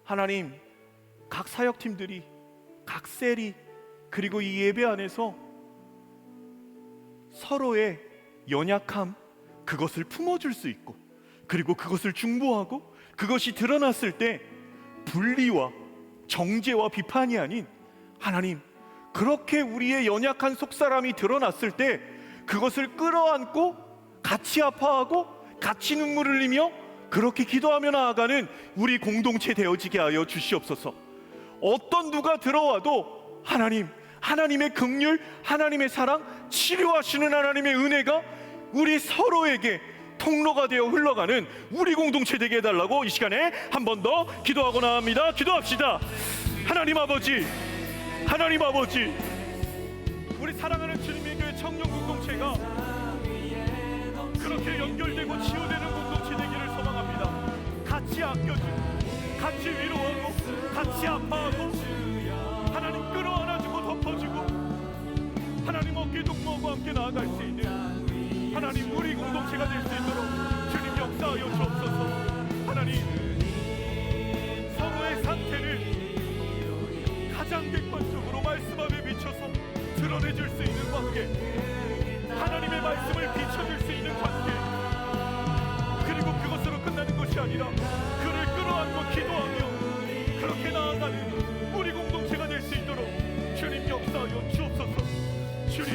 하나님, 각 사역팀들이, 각 셀이, 그리고 이 예배 안에서 서로의 연약함, 그것을 품어줄 수 있고, 그리고 그것을 중보하고, 그것이 드러났을 때 분리와 정죄와 비판이 아닌, 하나님, 그렇게 우리의 연약한 속사람이 드러났을 때 그것을 끌어안고 같이 아파하고 같이 눈물 흘리며 그렇게 기도하며 나아가는 우리 공동체 되어지게 하여 주시옵소서. 어떤 누가 들어와도 하나님, 하나님의 긍휼, 하나님의 사랑, 치료하시는 하나님의 은혜가 우리 서로에게 통로가 되어 흘러가는 우리 공동체 되게 해달라고 이 시간에 한 번 더 기도하고 나갑니다. 기도합시다. 하나님 아버지, 하나님 아버지, 우리 사랑하는 주님의 교회 청년 공동체가 그렇게 연결되고 치유되는 공동체 되기를 소망합니다. 같이 아껴주고, 같이 위로하고, 같이 아파하고, 하나님 끌어안아주고 덮어주고, 하나님 어깨 동무하고 함께 나아갈 수 있는 하나님 우리 공동체가 될 수 있도록 주님 역사하여 주옵소서. 하나님, 서로의 상태를 가장 객관적으로 말씀 앞에 비춰서 드러내줄 수 있는 관계, 하나님의 말씀을 비춰줄 수 있는 관계, 그리고 그것으로 끝나는 것이 아니라 그를 끌어안고 기도하며 그렇게 나아가는 우리 공동체가 될 수 있도록 주님 역사하여 주옵소서. 주님,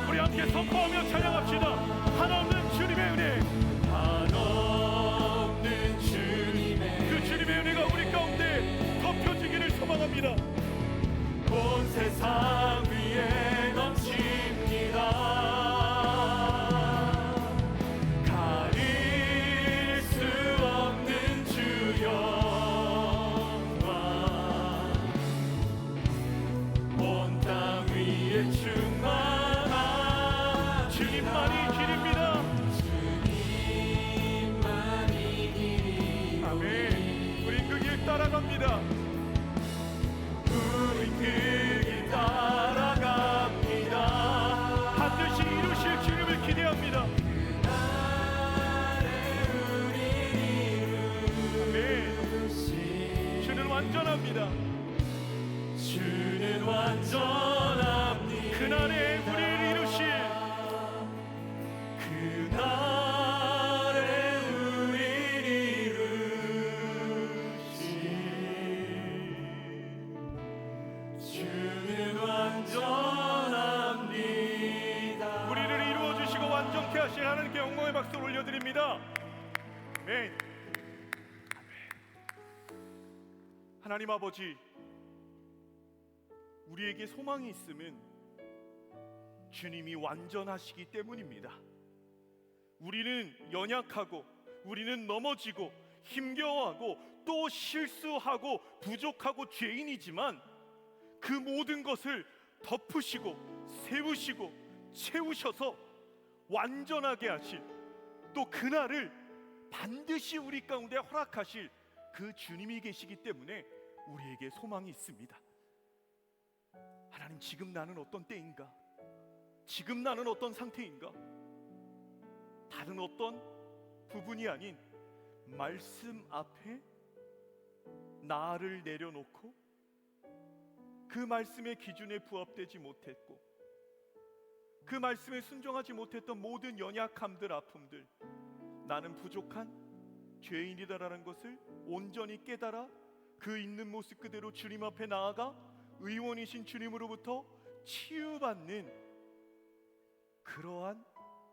우리 함께 선포하며 찬양합시다. 한없는 주님의 은혜, 한없는 주님의, 그 주님의 은혜가 우리 가운데 덮여지기를 소망합니다. 온 세상 위에 넘칩니다. 가릴 수 없는 주 영광, 온 땅 위에 충만한 주님만이 길입니다. 주님만이 길입니다. 아멘. 우린 그 길 따라갑니다. 우린 그 길 따라갑니다. 반드시 이루실 주님을 기대합니다. 아멘. 주는 완전합니다. 주는 완전합니다. 그날에 우리를 이루실, 그날에 우리를 이루실 주는 완전합니다. 우리를 이루어주시고 완전케 하실 하나님께 영광의 박수를 올려드립니다. 아멘. 하나님 아버지, 우리에게 소망이 있음은 주님이 완전하시기 때문입니다. 우리는 연약하고, 우리는 넘어지고, 힘겨워하고, 또 실수하고, 부족하고, 죄인이지만 그 모든 것을 덮으시고, 세우시고, 채우셔서 완전하게 하실, 또 그날을 반드시 우리 가운데 허락하실 그 주님이 계시기 때문에 우리에게 소망이 있습니다. 하나님, 지금 나는 어떤 때인가? 지금 나는 어떤 상태인가? 다른 어떤 부분이 아닌 말씀 앞에 나를 내려놓고 그 말씀의 기준에 부합되지 못했고 그 말씀에 순종하지 못했던 모든 연약함들, 아픔들, 나는 부족한 죄인이다라는 것을 온전히 깨달아 그 있는 모습 그대로 주님 앞에 나아가 의원이신 주님으로부터 치유받는 그러한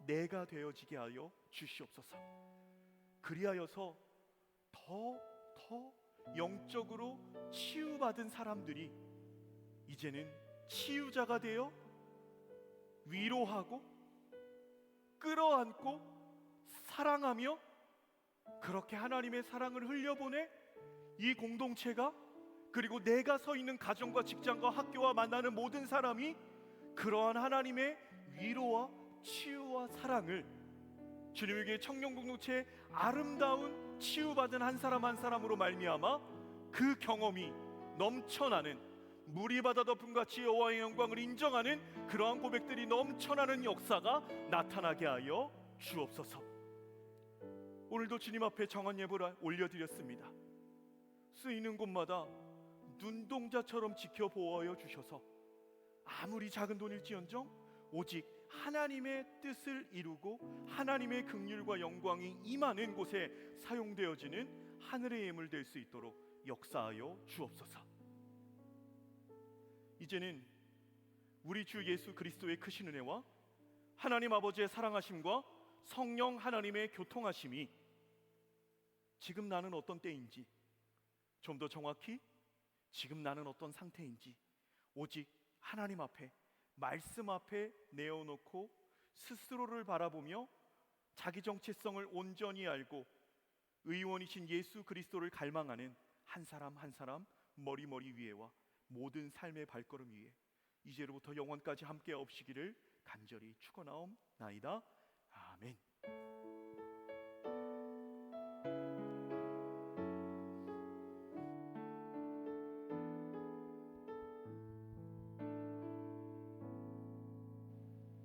내가 되어지게 하여 주시옵소서. 그리하여서 더 영적으로 치유받은 사람들이 이제는 치유자가 되어 위로하고 끌어안고 사랑하며 그렇게 하나님의 사랑을 흘려보내 이 공동체가, 그리고 내가 서 있는 가정과 직장과 학교와 만나는 모든 사람이 그러한 하나님의 위로와 치유와 사랑을, 주님에게 청년 공동체의 아름다운 치유받은 한 사람 한 사람으로 말미암아 그 경험이 넘쳐나는 물이 바다 덮음 같이 여호와의 영광을 인정하는 그러한 고백들이 넘쳐나는 역사가 나타나게 하여 주옵소서. 오늘도 주님 앞에 정한 예물을 올려드렸습니다. 쓰이는 곳마다 눈동자처럼 지켜보아여 주셔서 아무리 작은 돈일지언정 오직 하나님의 뜻을 이루고 하나님의 긍휼과 영광이 임하는 곳에 사용되어지는 하늘의 예물 될 수 있도록 역사하여 주옵소서. 이제는 우리 주 예수 그리스도의 크신 은혜와 하나님 아버지의 사랑하심과 성령 하나님의 교통하심이 지금 나는 어떤 때인지, 좀 더 정확히 지금 나는 어떤 상태인지 오직 하나님 앞에, 말씀 앞에 내어놓고 스스로를 바라보며 자기 정체성을 온전히 알고 의원이신 예수 그리스도를 갈망하는 한 사람 한 사람 머리 위에와 모든 삶의 발걸음 위에 이제로부터 영원까지 함께 없시기를 간절히 축원하옵나이다. 아멘.